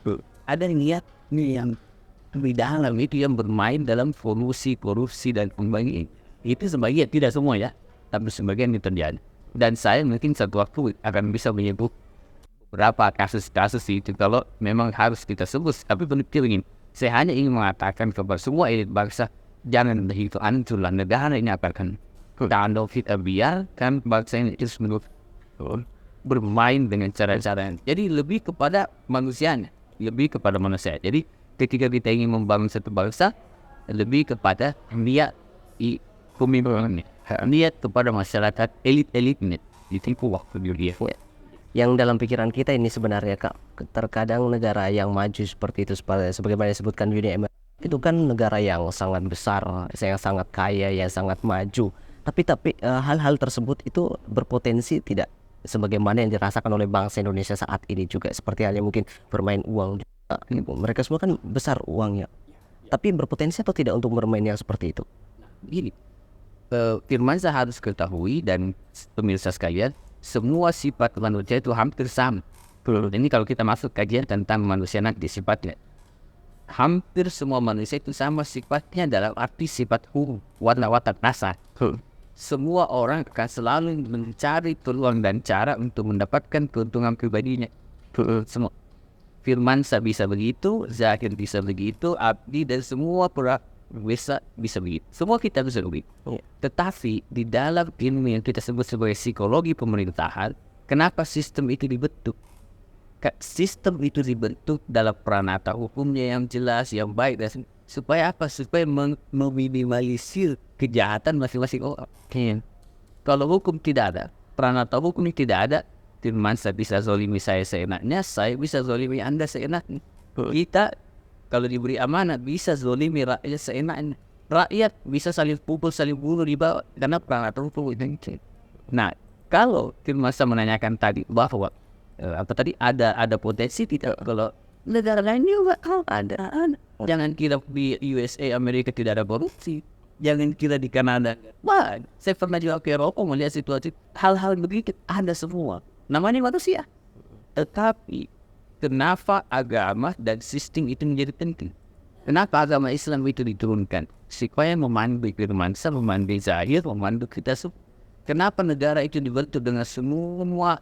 Ada niat yang di dalam itu yang bermain dalam korupsi dan pembagian. Itu sebagian, tidak semua ya, tapi sebagian itu terjadi. Dan saya mungkin satu waktu akan bisa menyebut berapa kasus-kasus itu kalau memang harus kita sebut. Tapi penelitian ingin, saya hanya ingin mengatakan kepada semua elit bangsa, jangan begitu hancurlah negara ini akan kalau kita biarkan bangsa ini terus menerus bermain dengan cara-cara. Jadi lebih kepada manusianya, lebih kepada manusia. Jadi ketika kita ingin membangun satu bangsa, lebih kepada niat pemimpinnya, niat kepada masyarakat elit-elitnya. Itu waktu dia. Yang dalam pikiran kita ini sebenarnya Kak, terkadang negara yang maju seperti itu sebagaimana disebutkan Uni Emirat itu kan negara yang sangat besar, yang sangat kaya, yang sangat maju. Tapi hal-hal tersebut itu berpotensi tidak sebagaimana yang dirasakan oleh bangsa Indonesia saat ini juga, seperti halnya mungkin bermain uang juga. Mereka semua kan besar uangnya. Tapi berpotensi atau tidak untuk bermain yang seperti itu? Gini, Firmansyah harus ketahui dan pemirsa sekalian, semua sifat manusia itu hampir sama. Ini kalau kita masuk kajian tentang manusia nanti sifatnya, hampir semua manusia itu sama sifatnya dalam arti sifat watak rasa. Semua orang akan selalu mencari peluang dan cara untuk mendapatkan keuntungan pribadinya. Semua. Firmansyah bisa begitu, Zahir bisa begitu, Abdi dan semua bisa begitu. Semua kita bisa begitu. Tetapi di dalam ilmu yang kita sebut sebagai psikologi pemerintahan, kenapa sistem itu dibentuk? Sistem itu dibentuk dalam peranata hukumnya yang jelas, yang baik, dan supaya apa? Supaya meminimalisir kejahatan masing-masing orang. Kalau hukum tidak ada, peranata hukum tidak ada, Firmansyah bisa zolimi saya seenaknya, saya bisa zolimi Anda seenaknya. Kita kalau diberi amanat bisa zolimi rakyat seenaknya. Rakyat bisa saling pukul, saling bunuh di bawah karena peranata hukum itu. Nah, kalau Firmansyah menanyakan tadi bahwa ada potensi tidak kalau negara lain juga ada. Jangan kira di USA Amerika tidak ada korupsi. Jangan kira di Kanada. Wah, saya pernah juga ke Eropa melihat situasi hal-hal begitu ada semua. Namanya manusia. Tetapi kenapa agama dan sistem itu menjadi penting? Kenapa agama Islam itu diturunkan? Supaya memandu Firmansyah, memandu Zahir, memandu kita semua. Kenapa negara itu dibentuk dengan semua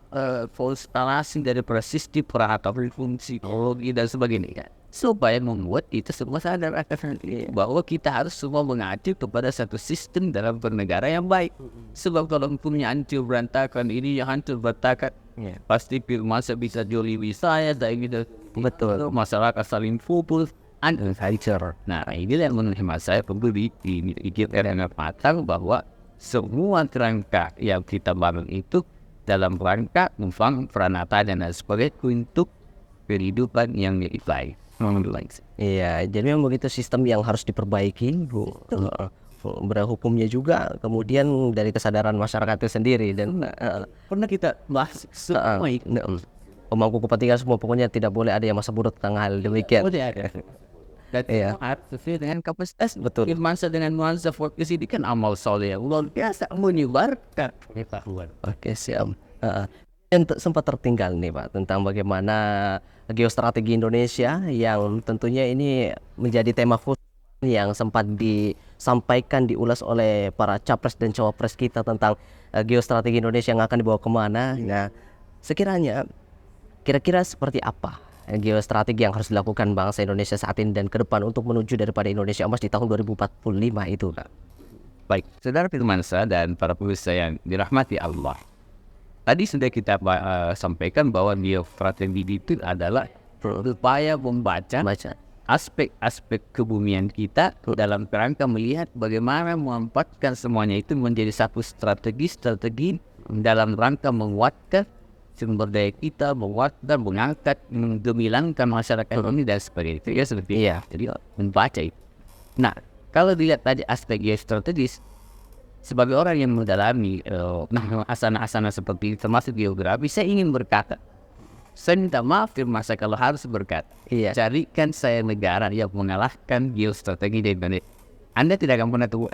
konstelasi dari sistem perangkat fungsi, psikologi dan sebagainya? Supaya membuat itu semua sadar bahwa kita harus semua mengacu kepada satu sistem dalam bernegara yang baik. Sebab kalau hukumnya hancur berantakan, ini yang hancur berantakan, pasti Firmansyah bisa jolimi saya, betul. Masyarakat saling pukul, hancur. Nah, inilah yang menurut saya perlu dipikirkan dengan matang bahwa semua kerangka yang kita bangun itu dalam rangka membangun peranata dan sebagainya untuk kehidupan yang lebih baik. Iya, jadi memang begitu sistem yang harus diperbaiki, berhukumnya juga, kemudian dari kesadaran masyarakat itu sendiri dan pernah kita bahas semua pemangku kepentingan semua, pokoknya tidak boleh ada yang masa bodoh tentang hal demikian. Dan harus sesuai dengan kapasitas. Betul. Firmansyah dengan nuansa fokus ini kan amal soleh yang luar biasa menyebarkan pengetahuan. Oke, siap. Yang sempat tertinggal nih Pak tentang bagaimana geostrategi Indonesia yang tentunya ini menjadi tema khusus yang sempat disampaikan, diulas oleh para capres dan cawapres kita tentang geostrategi Indonesia yang akan dibawa kemana. Nah, sekiranya kira-kira seperti apa geostrategi yang harus dilakukan bangsa Indonesia saat ini dan ke depan untuk menuju daripada Indonesia Emas di tahun 2045 itu Kak? Baik, saudara Firmansyah dan para pemirsa yang dirahmati Allah. Tadi sudah kita sampaikan bahwa geostrategi itu adalah upaya membaca aspek-aspek kebumian kita dalam kerangka melihat bagaimana memanfaatkan semuanya itu menjadi satu strategi dalam rangka menguatkan sumber daya kita, menguatkan, mengangkat, menggemilangan masyarakat ini dan sebagainya. Itu ya seperti jadi membaca itu. Nah, kalau dilihat tadi aspek geostrategis, sebagai orang yang mendalami asana-asana seperti ini, termasuk geografi, saya ingin berkata, saya minta maaf Firmansyah kalau harus berkata, carikan saya negara yang mengalahkan geostrategi di Indonesia. Anda tidak akan pernah tahu.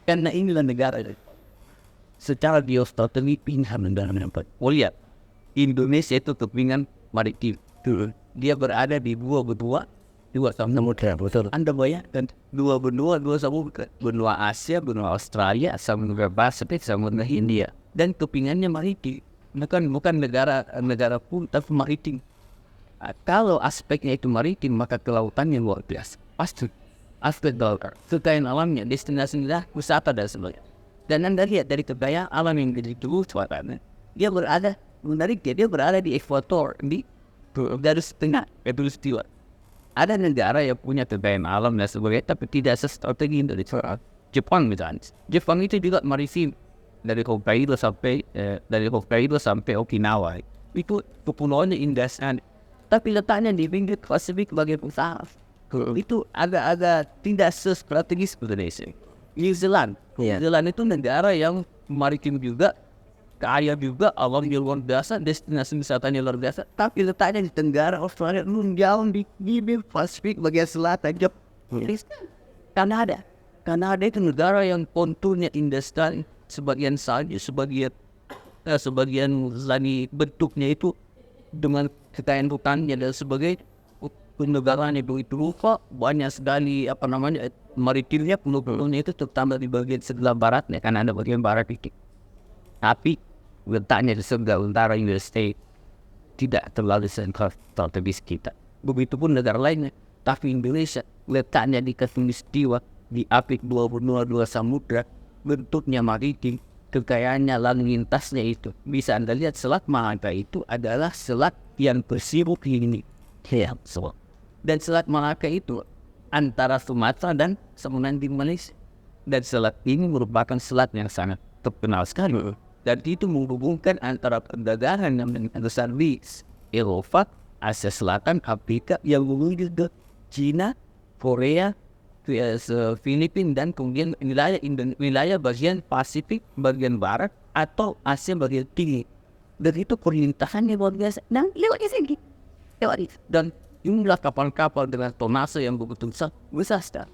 Karena inilah negara secara geostrategi pingsan negara empat. Lihat, Indonesia itu kepingan maritim. Dia berada di dua benua dua samudra. betul. Anda bayangkan dua samudra, benua Asia, benua Australia, samudra Pasifik, samudra Hindia, dan kepingannya maritim. Bukan negara pun, tapi maritim. Kalau aspeknya itu maritim, maka kelautannya luar biasa. Pasti aspek lautan, kekayaan alamnya, destinasi wisata dan sebagainya. Dan Anda lihat dari kekayaan alam yang begitu suaranya, dia berada di ekuator, di garis tengah khatulistiwa. Ada negara yang punya kekayaan alam dan sebagainya, tapi tidak strategi Indonesia. Jepang misalnya. Jepang itu juga maritim dari Hokkaido sampai Okinawa. Itu kepulauannya indah sekali. Tapi letaknya di pinggir Pasifik bagian utara. Itu agak-agak tidak strategis Indonesia. New Zealand. New Zealand itu negara yang maritim juga, kaya juga, alamnya luar biasa, destinasi wisatanya luar biasa, tapi letaknya di tenggara Australia, jauh di bibir Pasifik bagian selatan. Kanada itu negara yang konturnya indah sekali, sebagian salju, sebagian lagi bentuknya itu dengan kekayaan hutannya dan sebagainya. Negaranya begitu rupa, banyak sekali maritimnya, pulau-pulaunya itu terutama di bagian sebelah baratnya, kan ada bagian barat dikit. Tapi letaknya di sebelah utara United States tidak terlalu strategis kita. Begitupun negara lainnya. Tapi Indonesia letaknya di khatulistiwa, di apit dua samudra, bentuknya maritim, kekayaannya lalu lintasnya itu. Bisa Anda lihat Selat Malaka itu adalah selat yang bersibuk ini. Selat. Dan Selat Malaka itu antara Sumatera dan Samudra di Malaysia. Dan selat ini merupakan selat yang sangat terkenal sekali. Dan itu menghubungkan antara perdagangan yang besar di Eropa, Asia Selatan, Afrika, yang menuju ke Cina, Korea, Filipina, dan kemudian wilayah bagian Pasifik bagian barat atau Asia bagian timur. Dan itu perlintasannya luar biasa. Dan lewat itu. Dan jumlah kapal-kapal dengan tonase yang begitu besar sekali.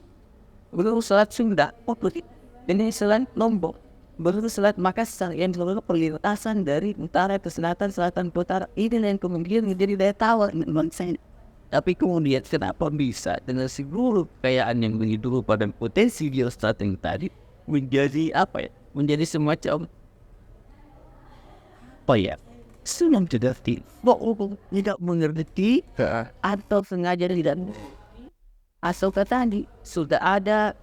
Begitu Selat Sunda, ini Selat Lombok, begitu Selat Makassar yang seluruh perlintasan dari utara ke selatan ke utara. Ini yang kemudian menjadi daya tawar bangsa ini. Tapi kemudian kenapa bisa dengan seluruh kekayaan yang begitu rupa dan potensi geostrategis tadi menjadi menjadi semacam sudah tidak mengerti atau sengaja tidak asal tadi sudah ada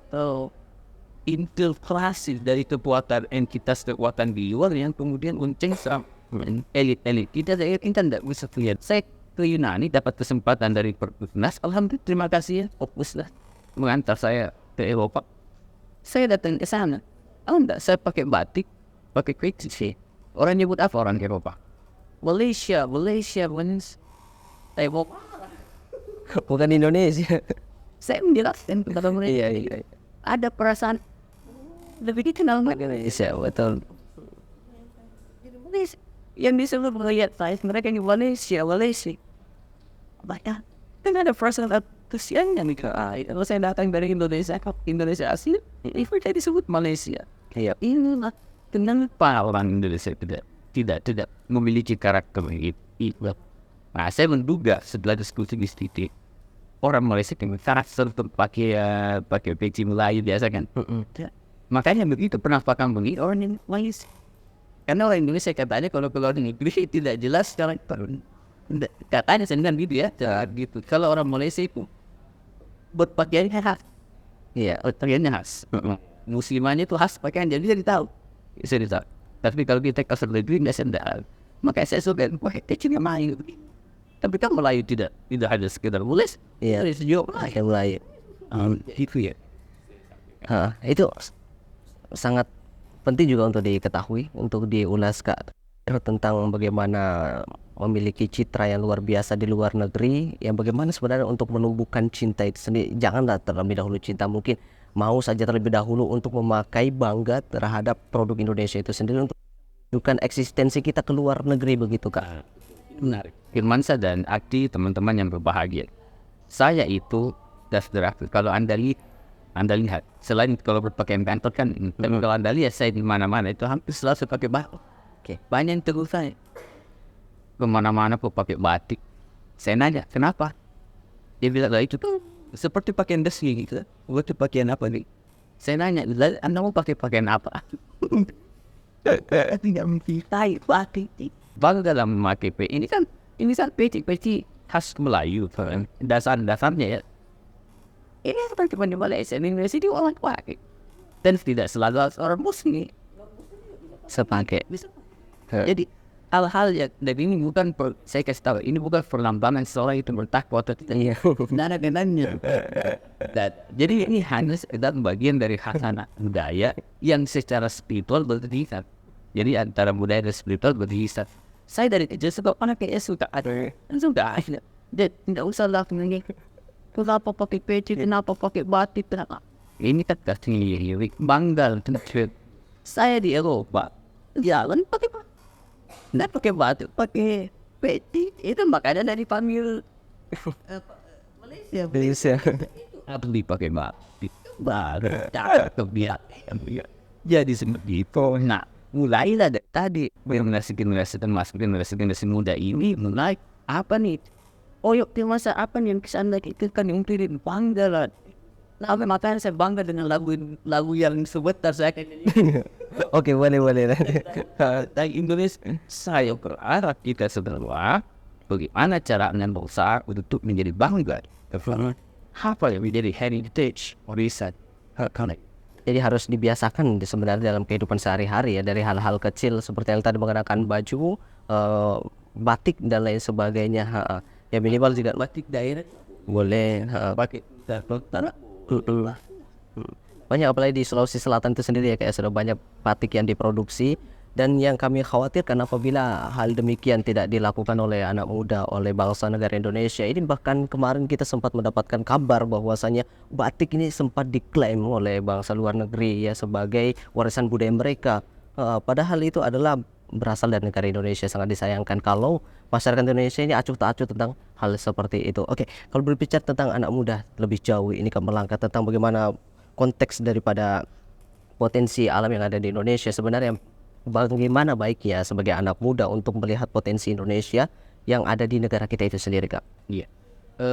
infiltrasi dari kekuatan entitas kekuatan di luar yang kemudian mencengsam elit-elit kita tidak bisa lihat. Saya ke Yunani dapat kesempatan dari Perpusnas, alhamdulillah, terima kasih ya Perpusnas mengantar saya ke Eropa. Saya datang ke sana, saya pakai batik, pakai kecil. Orang nyebut apa orang Eropa? Malaysia. Saya mau Bukan Indonesia. saya menjelaskan kepada mereka. Iya. Ada perasaan lebih dikenal Indonesia, betul. yang disebut melihat saya mereka di Malaysia. Banyak kan ada perasaan kesiannya nih. Kalau saya datang dari Indonesia asli, itu saya disebut Malaysia. Iya. Inilah kenapa orang Indonesia tidak memiliki karakter itu. Nah, saya menduga setelah diskusi di titik orang Malaysia dengan karakter pakai peci Melayu biasa kan. Makanya begitu penampakan begini orang Malaysia. Karena orang Indonesia katanya kalau keluar negeri tidak jelas karakter. Katanya sendiri gitu ya, gitu. Kalau orang Malaysia itu berpakaiannya khas. Iya. Pakaiannya khas. Muslimannya itu khas pakaian, jadi dia tahu. Saya tahu. Tapi kalau kita kasar negeri nggak sedar. Makanya saya suka kecilnya Melayu. Tapi kan Melayu tidak hanya sekedar mulus. Iya. Ada Melayu. Itu ya. Itu sangat penting juga untuk diketahui, untuk diulas Kak, tentang bagaimana memiliki citra yang luar biasa di luar negeri, yang bagaimana sebenarnya untuk menumbuhkan cinta itu sendiri. Janganlah terlebih dahulu cinta, mungkin mau saja terlebih dahulu untuk memakai bangga terhadap produk Indonesia itu sendiri untuk menunjukkan eksistensi kita ke luar negeri, begitu Kak. Menarik. Firmansyah dan Akti, teman-teman yang berbahagia. Saya itu kalau Anda lihat, selain kalau berpakaian kantor kan, tapi kalau Anda lihat saya di mana-mana itu hampir selalu pakai batik. Banyak yang tegur saya. Kemana-mana aku pakai batik. Saya nanya, kenapa? Dia bilang lah itu tuh seperti pakaian dasi gitu. Gua tuh pakaian apa nih? Saya nanya, Anda mau pakai pakaian apa? Tidak mencintai batik. Bangga dalam memakai peci. Ini kan peci khas Melayu kan. Dasarnya ya. Ini seperti di Malaysia, di Indonesia di orang pakai. Dan tidak selalu harus orang Muslim sepakai. Jadi hal-hal yang dan ini bukan saya kasih tahu ini bukan perlambangan seorang itu bertakwa atau tidak. Tidak ada kenanya. Jadi ini hanya sekedar bagian dari khasanah budaya yang secara spiritual beririsan. Jadi antara budaya dan spiritual beririsan. Saya dari kecil suka pakai sudah ada. Dan tidak usah lah ini. Kenapa pakai peci? Kenapa pakai batik? Kenapa? Ini kan kasih bangga. Saya di Eropa jalan pakai batik. Nggak pakai batik, pakai peci. Itu makanya dari panggil Malaysia. Harus dipakai batik. Baru cakep dia. Jadi seperti itu. Nah, mulailah dari tadi generasi termasuk generasi muda ini mulai apa nih? Oh yuk di masa apa nih yang kesana itu kan yang pilih bangga lah. Nah, makanya saya bangga dengan lagu yang sebentar saya Oke, boleh. dari Indonesia. Saya berharap kita semua bagaimana cara berusaha untuk menjadi bangga. Apa yang menjadi heritage warisan. Jadi harus dibiasakan sebenarnya dalam kehidupan sehari-hari ya, dari hal-hal kecil seperti yang tadi mengenakan baju, batik dan lain sebagainya. Ya minimal juga Batik daerah boleh. pakai Banyak apalagi di Sulawesi Selatan itu sendiri ya, kayak sudah banyak batik yang diproduksi. Dan yang kami khawatirkan apabila hal demikian tidak dilakukan oleh anak muda, oleh bangsa negara Indonesia ini, bahkan kemarin kita sempat mendapatkan kabar bahwasanya batik ini sempat diklaim oleh bangsa luar negeri ya sebagai warisan budaya mereka. Padahal itu adalah berasal dari negara Indonesia. Sangat disayangkan kalau masyarakat Indonesia ini acuh tak acuh tentang hal seperti itu. Oke, kalau berbicara tentang anak muda lebih jauh ini kan melangkah tentang bagaimana konteks daripada potensi alam yang ada di Indonesia, sebenarnya bagaimana baiknya sebagai anak muda untuk melihat potensi Indonesia yang ada di negara kita itu sendiri, Kak? Iya.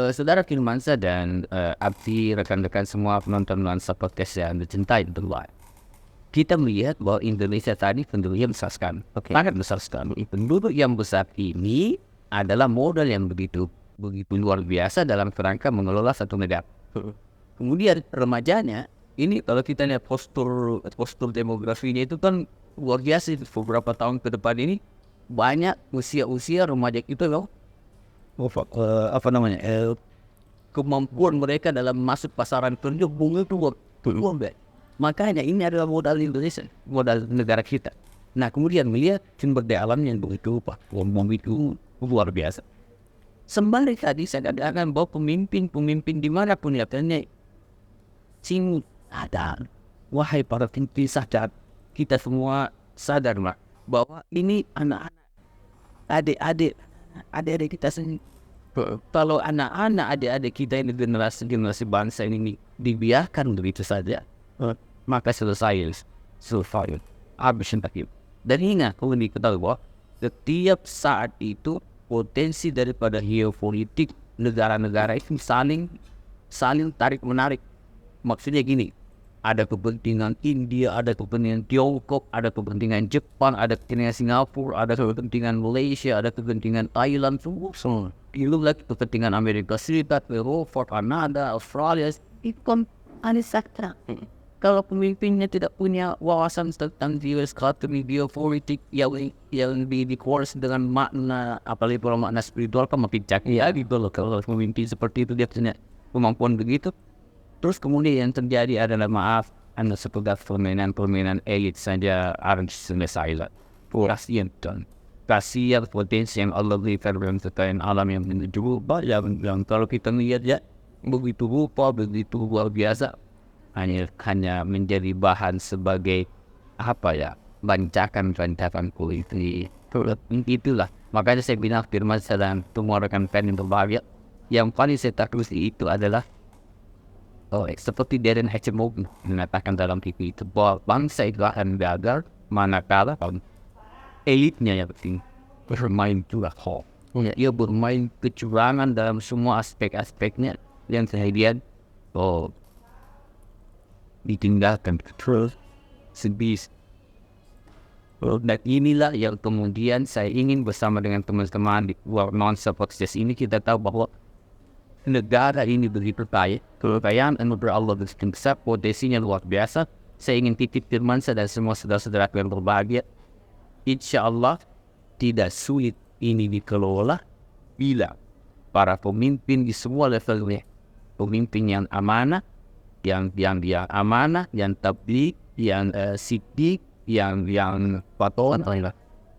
Saudara Firmansyah dan Abdi, rekan-rekan semua penonton nuansa podcast yang dicintai tentunya. Kita melihat bahwa Indonesia tadi penduduknya besar sekali, sangat besar sekali. Penduduk yang besar ini adalah modal yang begitu luar biasa dalam kerangka mengelola satu negara. Kemudian remajanya ini kalau kita lihat postur demografinya itu kan luar biasa. Beberapa tahun ke depan ini banyak usia remaja itu loh. Kemampuan mereka dalam masuk pasaran kerja bunga itu luar. Makanya ini adalah modal Indonesia, modal negara kita. Nah kemudian melihat sumber daya alam yang begitu itu luar biasa. Sembari tadi saya katakan bahwa pemimpin dimanapun ya, sini ada. Wahai para pemimpin sadar, kita semua sadar bahwa ini anak-anak, adik-adik kita sendiri. Kalau anak-anak adik-adik kita ini generasi bangsa ini dibiarkan begitu saja, maka selesai habis sakit. Dan ingat, kau diketahui bahwa setiap saat itu potensi daripada geopolitik negara-negara itu saling tarik menarik. Maksudnya gini, ada kepentingan India, ada kepentingan Tiongkok, ada kepentingan Jepang, ada kepentingan Singapura, ada kepentingan Malaysia, ada kepentingan Thailand, semua. Belum lagi kepentingan Amerika Serikat, Eropa, Kanada, Australia. Itu kan ada sakta. Kalau pemimpinnya tidak punya wawasan tentang geopolitik yang dikuras dengan makna, apalagi kalau makna spiritual kan makin cakep gitu loh. Kalau pemimpin seperti itu dia punya kemampuan begitu. Terus kemudian yang terjadi adalah hanya sekedar permainan elit saja harus selesai. Kasihan potensi yang Allah berikan dalam alam yang menuju yang kalau kita lihat ya begitu rupa, begitu luar biasa. Hanya menjadi bahan sebagai bancakan politik. Itulah makanya saya bilang firman sedang semua rekan-rekan yang berbahagia, yang paling saya takuti itu adalah seperti Darren Hacemoglu mengatakan dalam TV itu bahwa bangsa itu akan gagal manakala elitnya yang penting bermain juga Dia bermain kecurangan dalam semua aspek-aspeknya yang kemudian ditinggalkan terus sebis. Dan inilah yang kemudian saya ingin bersama dengan teman-teman di luar nuansa podcast ini, kita tahu bahwa negara ini begitu kaya, kekayaan anugerah Allah begitu besar, potensinya luar biasa. Saya ingin titip firman saya dan semua saudara-saudara yang berbahagia, insya Allah tidak sulit ini dikelola bila para pemimpin di semua levelnya, pemimpin yang amanah, yang amanah, yang tabligh, yang siddiq, yang patron,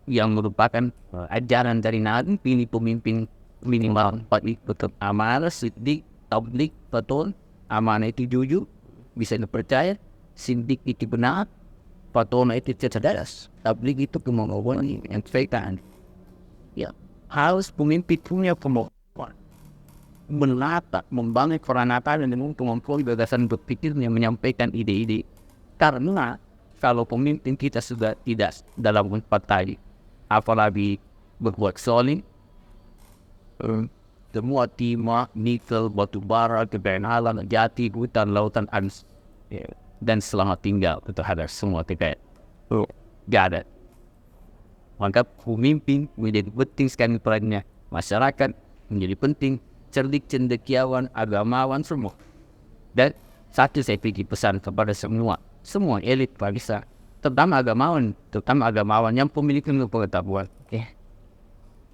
yang merupakan ajaran dari Nabi. Pilih pemimpin minimal 4 betul amanah, siddiq, tabligh, patron. Amanah itu jujur, bisa dipercaya, siddiq itu benar, patron itu cerdas, tabligh itu kemauan yang kebaikan. Ya, harus pemimpin punya kemauan menata, membangun peranatan dan kemampuan gagasan berpikir yang menyampaikan ide-ide. Karena kalau pemimpin kita sudah tidak dalam empat tadi, apalagi berbuat solid, semua timah, nikel, batu bara, kekayaan alam, jati, hutan, lautan, dan selamat tinggal terhadap semua kekayaan. Gak ada. Maka pemimpin menjadi penting sekali perannya. Masyarakat menjadi penting, cerdik, cendekiawan, agamawan, semua. Dan satu saya pikir pesan kepada semua elit bangsa, terutama agamawan yang memiliki pengetahuan.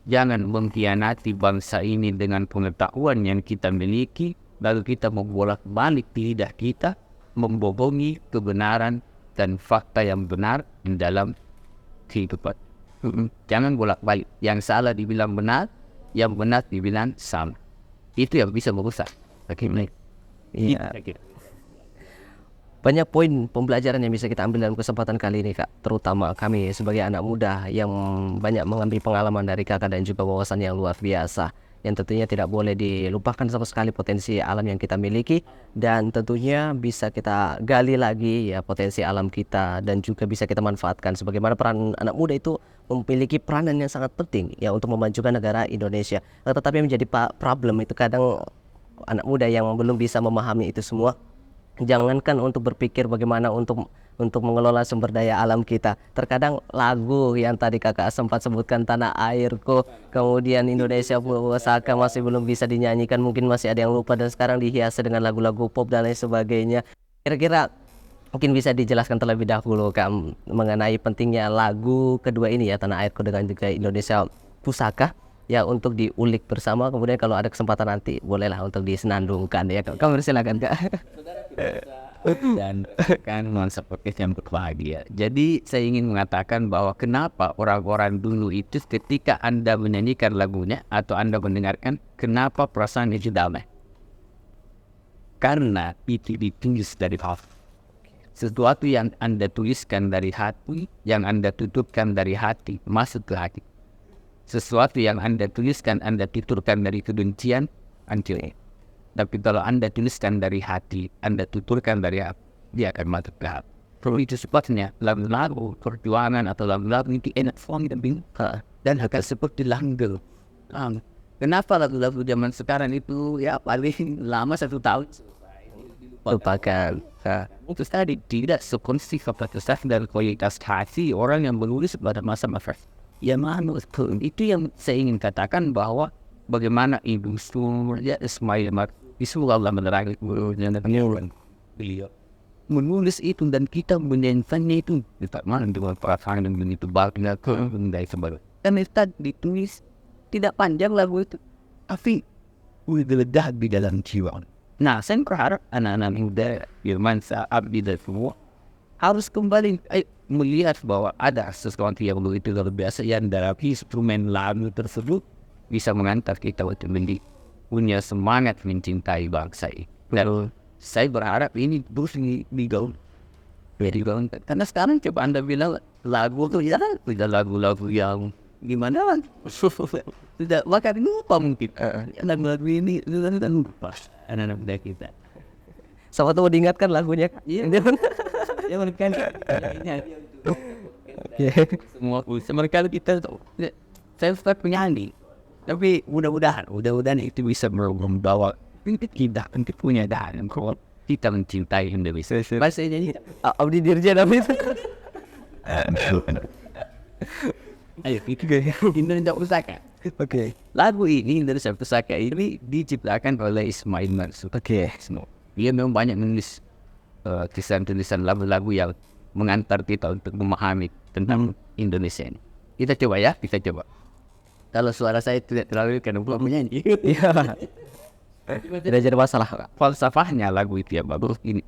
Jangan mengkhianati bangsa ini dengan pengetahuan yang kita miliki, lalu kita membolak-balik lidah kita, membohongi kebenaran dan fakta yang benar di dalam kehidupan. Jangan bolak-balik. Yang salah dibilang benar, yang benar dibilang salah. Itu yang bisa merusak. Iya. Banyak poin pembelajaran yang bisa kita ambil dalam kesempatan kali ini, Kak. Terutama kami sebagai anak muda yang banyak mengambil pengalaman dari Kakak dan juga wawasan yang luar biasa. Yang tentunya tidak boleh dilupakan sama sekali potensi alam yang kita miliki, dan tentunya bisa kita gali lagi ya potensi alam kita, dan juga bisa kita manfaatkan sebagaimana peran anak muda itu memiliki peranan yang sangat penting ya untuk memajukan negara Indonesia. Tetapi yang menjadi problem itu kadang anak muda yang belum bisa memahami itu semua. Jangankan untuk berpikir bagaimana untuk mengelola sumber daya alam kita. Terkadang lagu yang tadi Kakak sempat sebutkan, Tanah Airku, kemudian Indonesia Pusaka, masih belum bisa dinyanyikan, mungkin masih ada yang lupa, dan sekarang dihiasi dengan lagu-lagu pop dan lain sebagainya. Kira-kira mungkin bisa dijelaskan terlebih dahulu, Kak, mengenai pentingnya lagu kedua ini ya, Tanah Airku dengan juga Indonesia Pusaka, ya, untuk diulik bersama. Kemudian kalau ada kesempatan nanti bolehlah untuk disenandungkan ya. Kamu silakan, Kak. Dan kan nuansa podcast yang berbahagia. Jadi saya ingin mengatakan bahwa kenapa orang-orang dulu itu ketika Anda menyanyikan lagunya atau Anda mendengarkan, kenapa perasaan itu damai? Karena itu ditulis dari hati. Sesuatu yang Anda tuliskan dari hati, yang Anda tutupkan dari hati, masuk ke hati. Sesuatu yang Anda tuliskan, Anda tuturkan dari kebencian, hancur. Tapi kalau Anda tuliskan dari hati, Anda tuturkan dari hati, dia akan masuk ke hati. Itu sebabnya lagu-lagu perjuangan atau lagu-lagu itu enak sekali dan akan seperti langgeng. Kenapa lagu-lagu zaman sekarang itu ya paling lama 1 tahun Lupakan. Itu tadi tidak sekonsisten dan kualitas hati orang yang menulis pada masa-masa. Ya mana itu yang saya ingin katakan, bahwa bagaimana Ibu Surya Ismail Marzuki Allah menerangi beliau menulis itu, dan kita menyanyikannya itu tidak mana dengan perasaan yang begitu bahagia dari sebagainya. Dan itu ditulis tidak panjang lagu itu, tapi meledak di dalam jiwa. Nah, saya berharap anak-anak muda Firman Abdi dan semua harus kembali melihat bahwa ada sesuatu yang begitu luar biasa yang dalam instrumen lagu tersebut bisa mengantar kita untuk punya semangat mencintai bangsa ini. Dan saya berharap ini terus digaung. Karena sekarang coba Anda bilang lagu itu ya tidak lagu-lagu yang gimana kan? Tidak, maka lupa mungkin. Lagu-lagu ini sudah lupa anak-anak muda kita. Sama tuh diingatkan lagunya. Iya. Ya kan. Semua mereka kita saya suka penyanyi. Tapi mudah-mudahan itu bisa membawa kita untuk punya dalam kalau kita mencintai Indonesia. Bahasa jadi Abdi Dirjen Abdi. ayo itu Indonesia Pusaka. Oke. Lagu ini Indonesia Pusaka ini diciptakan oleh Ismail Marzuki. Oke. Dia memang banyak menulis tulisan-tulisan lagu-lagu yang mengantar kita untuk memahami tentang Indonesia ini. Kita coba ya, kita coba. Kalau suara saya tidak terlalu karena belum menyanyi. Iya. Tidak jadi masalah. Falsafahnya lagu itu ya bagus ini.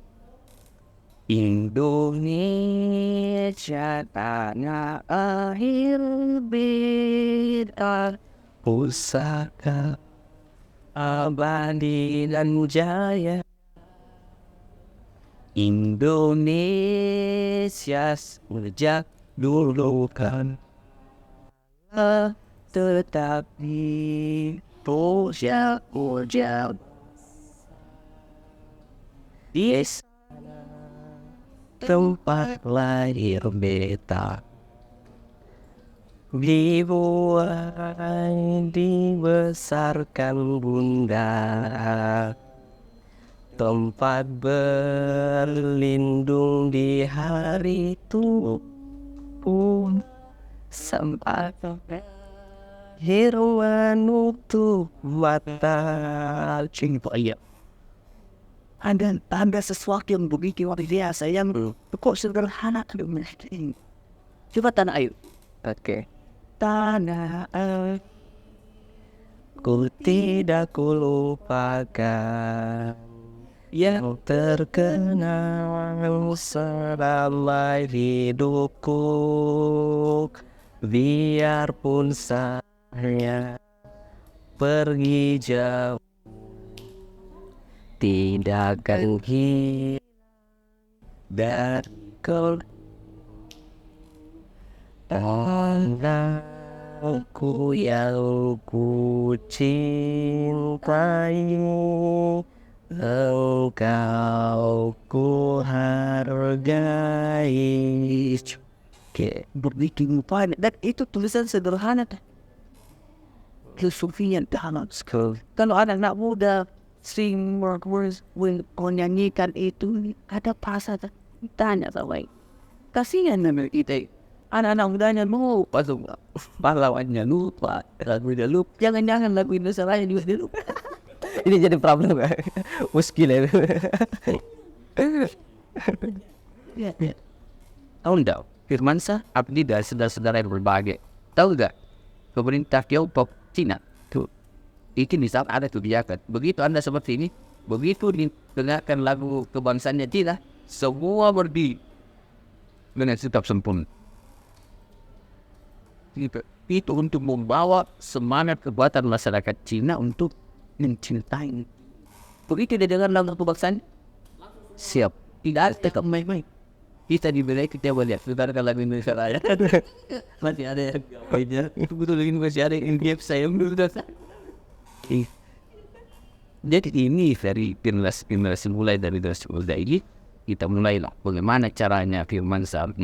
Indonesia tanah air beda pusaka abadi dan jaya. Indonesia sejak dulu kan tetapi puja di tempat lahir beta dibuai dibesarkan bunda, tempat berlindung di hari tua pun sempat hirauan untuk mata cinta. Iya, ada sesuatu yang begitu luar biasa yang kok sederhana ini. Coba tanah air. Oke. Tanah air ku tidak kulupakan yang terkenal selama hidupku, biarpun saya pergi jauh tidak akan hilang dari kau. Anakku yang ku cintai, engkau ku hargai. Oke, berbikin banyak dan itu tulisan sederhana kan. Filosofinya dalam sekali. Kalau anak-anak muda sing words menyanyikan itu ada pasal tanya sama kasihan nama kita. Anak-anak mudanya lupa semua, pahlawannya lupa, lagunya lupa. Jangan-jangan lagu Indonesia lain juga dia lupa. Ini jadi problem ya. Muskil ya. Tahu enggak? Firmansyah abdi dan saudara-saudara yang berbahagia. Tahu enggak? Pemerintah Tiongkok, Cina tuh itu di saat ada kebijakan. Begitu Anda seperti ini, begitu didengarkan lagu kebangsaannya Cina, semua berdiri dengan sikap sempurna. Itu untuk membawa semangat kekuatan masyarakat Cina untuk mencintai. Begitu dia dengar lagu kebangsaan, siap. Tidak ada tetap main-main. Kita diberi kita melihat saudara lagu Indonesia Raya. Masih ada yang gawainya. Itu betul lagi masih ada yang game saya dulu. Jadi ini dari generasi mulai dari generasi muda ini kita mulailah bagaimana caranya Firmansyah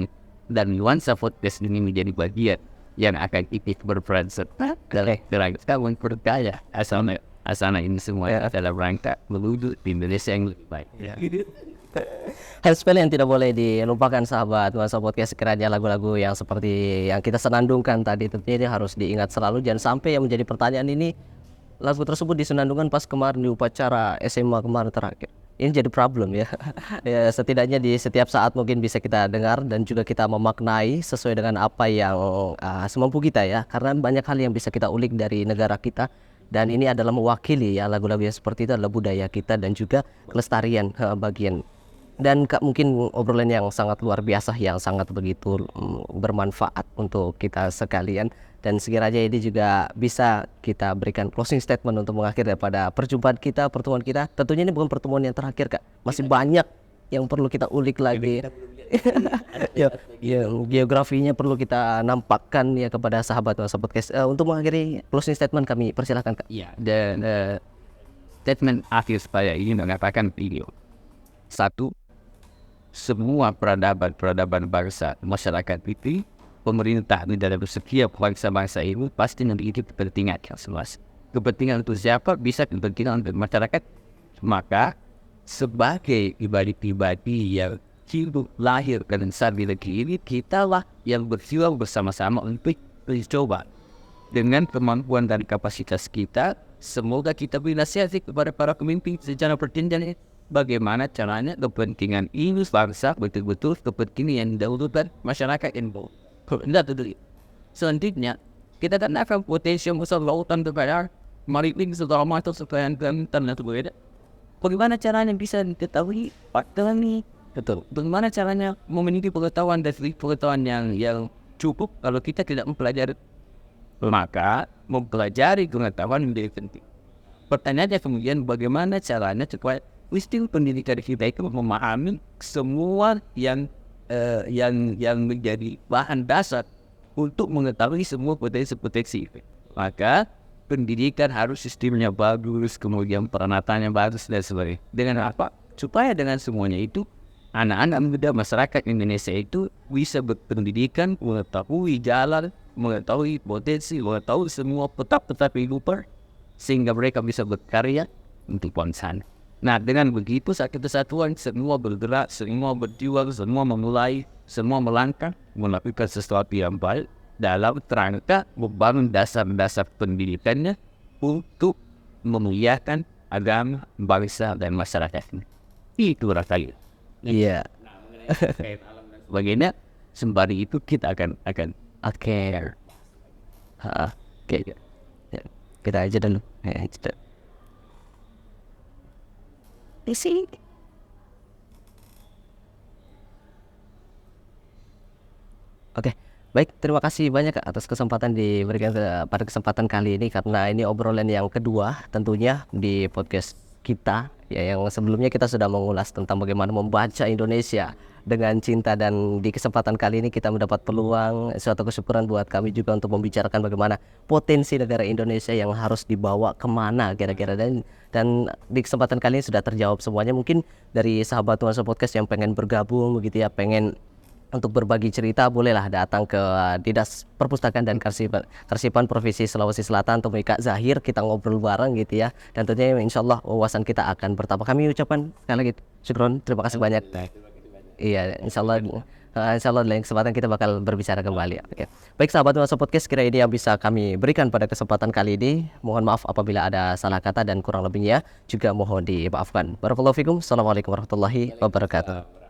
dan nuansa podcast ini menjadi bagian yang akan ikut berperan serta dalam rangka memperkaya asana ini semua dalam rangka menuju Indonesia yang lebih baik. Hal sepele yang tidak boleh dilupakan sahabat nuansa podcast sekiranya lagu-lagu yang seperti yang kita senandungkan tadi tentunya harus diingat selalu. Jangan sampai yang menjadi pertanyaan ini lagu tersebut disenandungkan pas kemarin di upacara SMA kemarin terakhir. Ini jadi problem ya. Ya setidaknya di setiap saat mungkin bisa kita dengar dan juga kita memaknai sesuai dengan apa yang semampu kita ya. Karena banyak hal yang bisa kita ulik dari negara kita dan ini adalah mewakili ya lagu-lagu yang seperti itu adalah budaya kita dan juga kelestarian bagian. Dan mungkin obrolan yang sangat luar biasa yang sangat begitu bermanfaat untuk kita sekalian. Dan sekiranya ini juga bisa kita berikan closing statement untuk mengakhiri daripada perjumpaan kita, pertemuan kita. Tentunya ini bukan pertemuan yang terakhir Kak. Masih banyak yang perlu kita ulik lagi. Ya, geografinya perlu kita nampakkan ya kepada sahabat podcast. Untuk mengakhiri closing statement kami persilahkan Kak. Ya, dan statement akhir saya ini mengatakan video. Satu, semua peradaban bangsa masyarakat itu pemerintah di dalam setiap bangsa-bangsa ini pasti memiliki kepentingan yang seluas. Kepentingan untuk siapa? Bisa kepentingan untuk masyarakat. Maka sebagai pribadi-pribadi yang hidup lahir dan besar di negeri ini, kitalah yang berjuang bersama-sama untuk mencoba dengan kemampuan dan kapasitas kita. Semoga kita beri nasihat kepada para pemimpin secara berjenjang bagaimana caranya kepentingan ini bangsa betul-betul kepentingan yang didahulukan masyarakat Indo. Selanjutnya kita kan akan potensi besar lautan terbayar maritim segala macam supaya dan berbeda. Bagaimana caranya bisa diketahui fakta ini? Betul. Bagaimana caranya memiliki pengetahuan dari pengetahuan yang cukup kalau kita tidak mempelajari? Maka mempelajari pengetahuan menjadi penting. Pertanyaannya kemudian bagaimana caranya supaya sistem pendidikan kita itu memahami semua yang menjadi bahan dasar untuk mengetahui semua potensi-potensi. Maka pendidikan harus sistemnya bagus, kemudian peranatanya bagus dan sebagainya. Dengan apa? Supaya dengan semuanya itu anak-anak muda masyarakat Indonesia itu bisa berpendidikan, mengetahui jalan, mengetahui potensi, mengetahui semua peta-peta kehidupan, sehingga mereka bisa berkarya untuk bangsa. Nah, dengan begitu satu kesatuan, semua bergerak, semua berjuang, semua memulai, semua melangkah, melakukan sesuatu yang baik dalam kerangka membangun dasar-dasar pendidikannya untuk memuliakan agama, bangsa, dan masyarakat ini. Itu rasanya. Iya. Bagaimana sembari itu kita akan Oke. Oke. Ya, kita aja dulu. Di sini. Oke, baik. Terima kasih banyak Kak, atas kesempatan diberikan pada kesempatan kali ini, karena ini obrolan yang kedua tentunya di podcast kita. Ya, yang sebelumnya kita sudah mengulas tentang bagaimana membaca Indonesia dengan cinta, dan di kesempatan kali ini kita mendapat peluang, suatu kesyukuran buat kami juga untuk membicarakan bagaimana potensi negara Indonesia yang harus dibawa kemana kira-kira, dan di kesempatan kali ini sudah terjawab semuanya. Mungkin dari sahabat Nuansa Podcast yang pengen bergabung begitu ya, pengen untuk berbagi cerita, bolehlah datang ke Dinas Perpustakaan dan Karsipan Provinsi Sulawesi Selatan atau Kak Zahir, kita ngobrol bareng gitu ya, dan tentunya insyaallah wawasan kita akan bertambah. Kami ucapkan sekali lagi syukron, terima kasih banyak. Iya, insyaallah dalam kesempatan kita bakal berbicara kembali. Oke. Baik sahabat Nuansa Podcast, kira ini yang bisa kami berikan pada kesempatan kali ini. Mohon maaf apabila ada salah kata dan kurang lebihnya juga mohon dimaafkan. Barakallahu fikum. Assalamualaikum warahmatullahi wabarakatuh.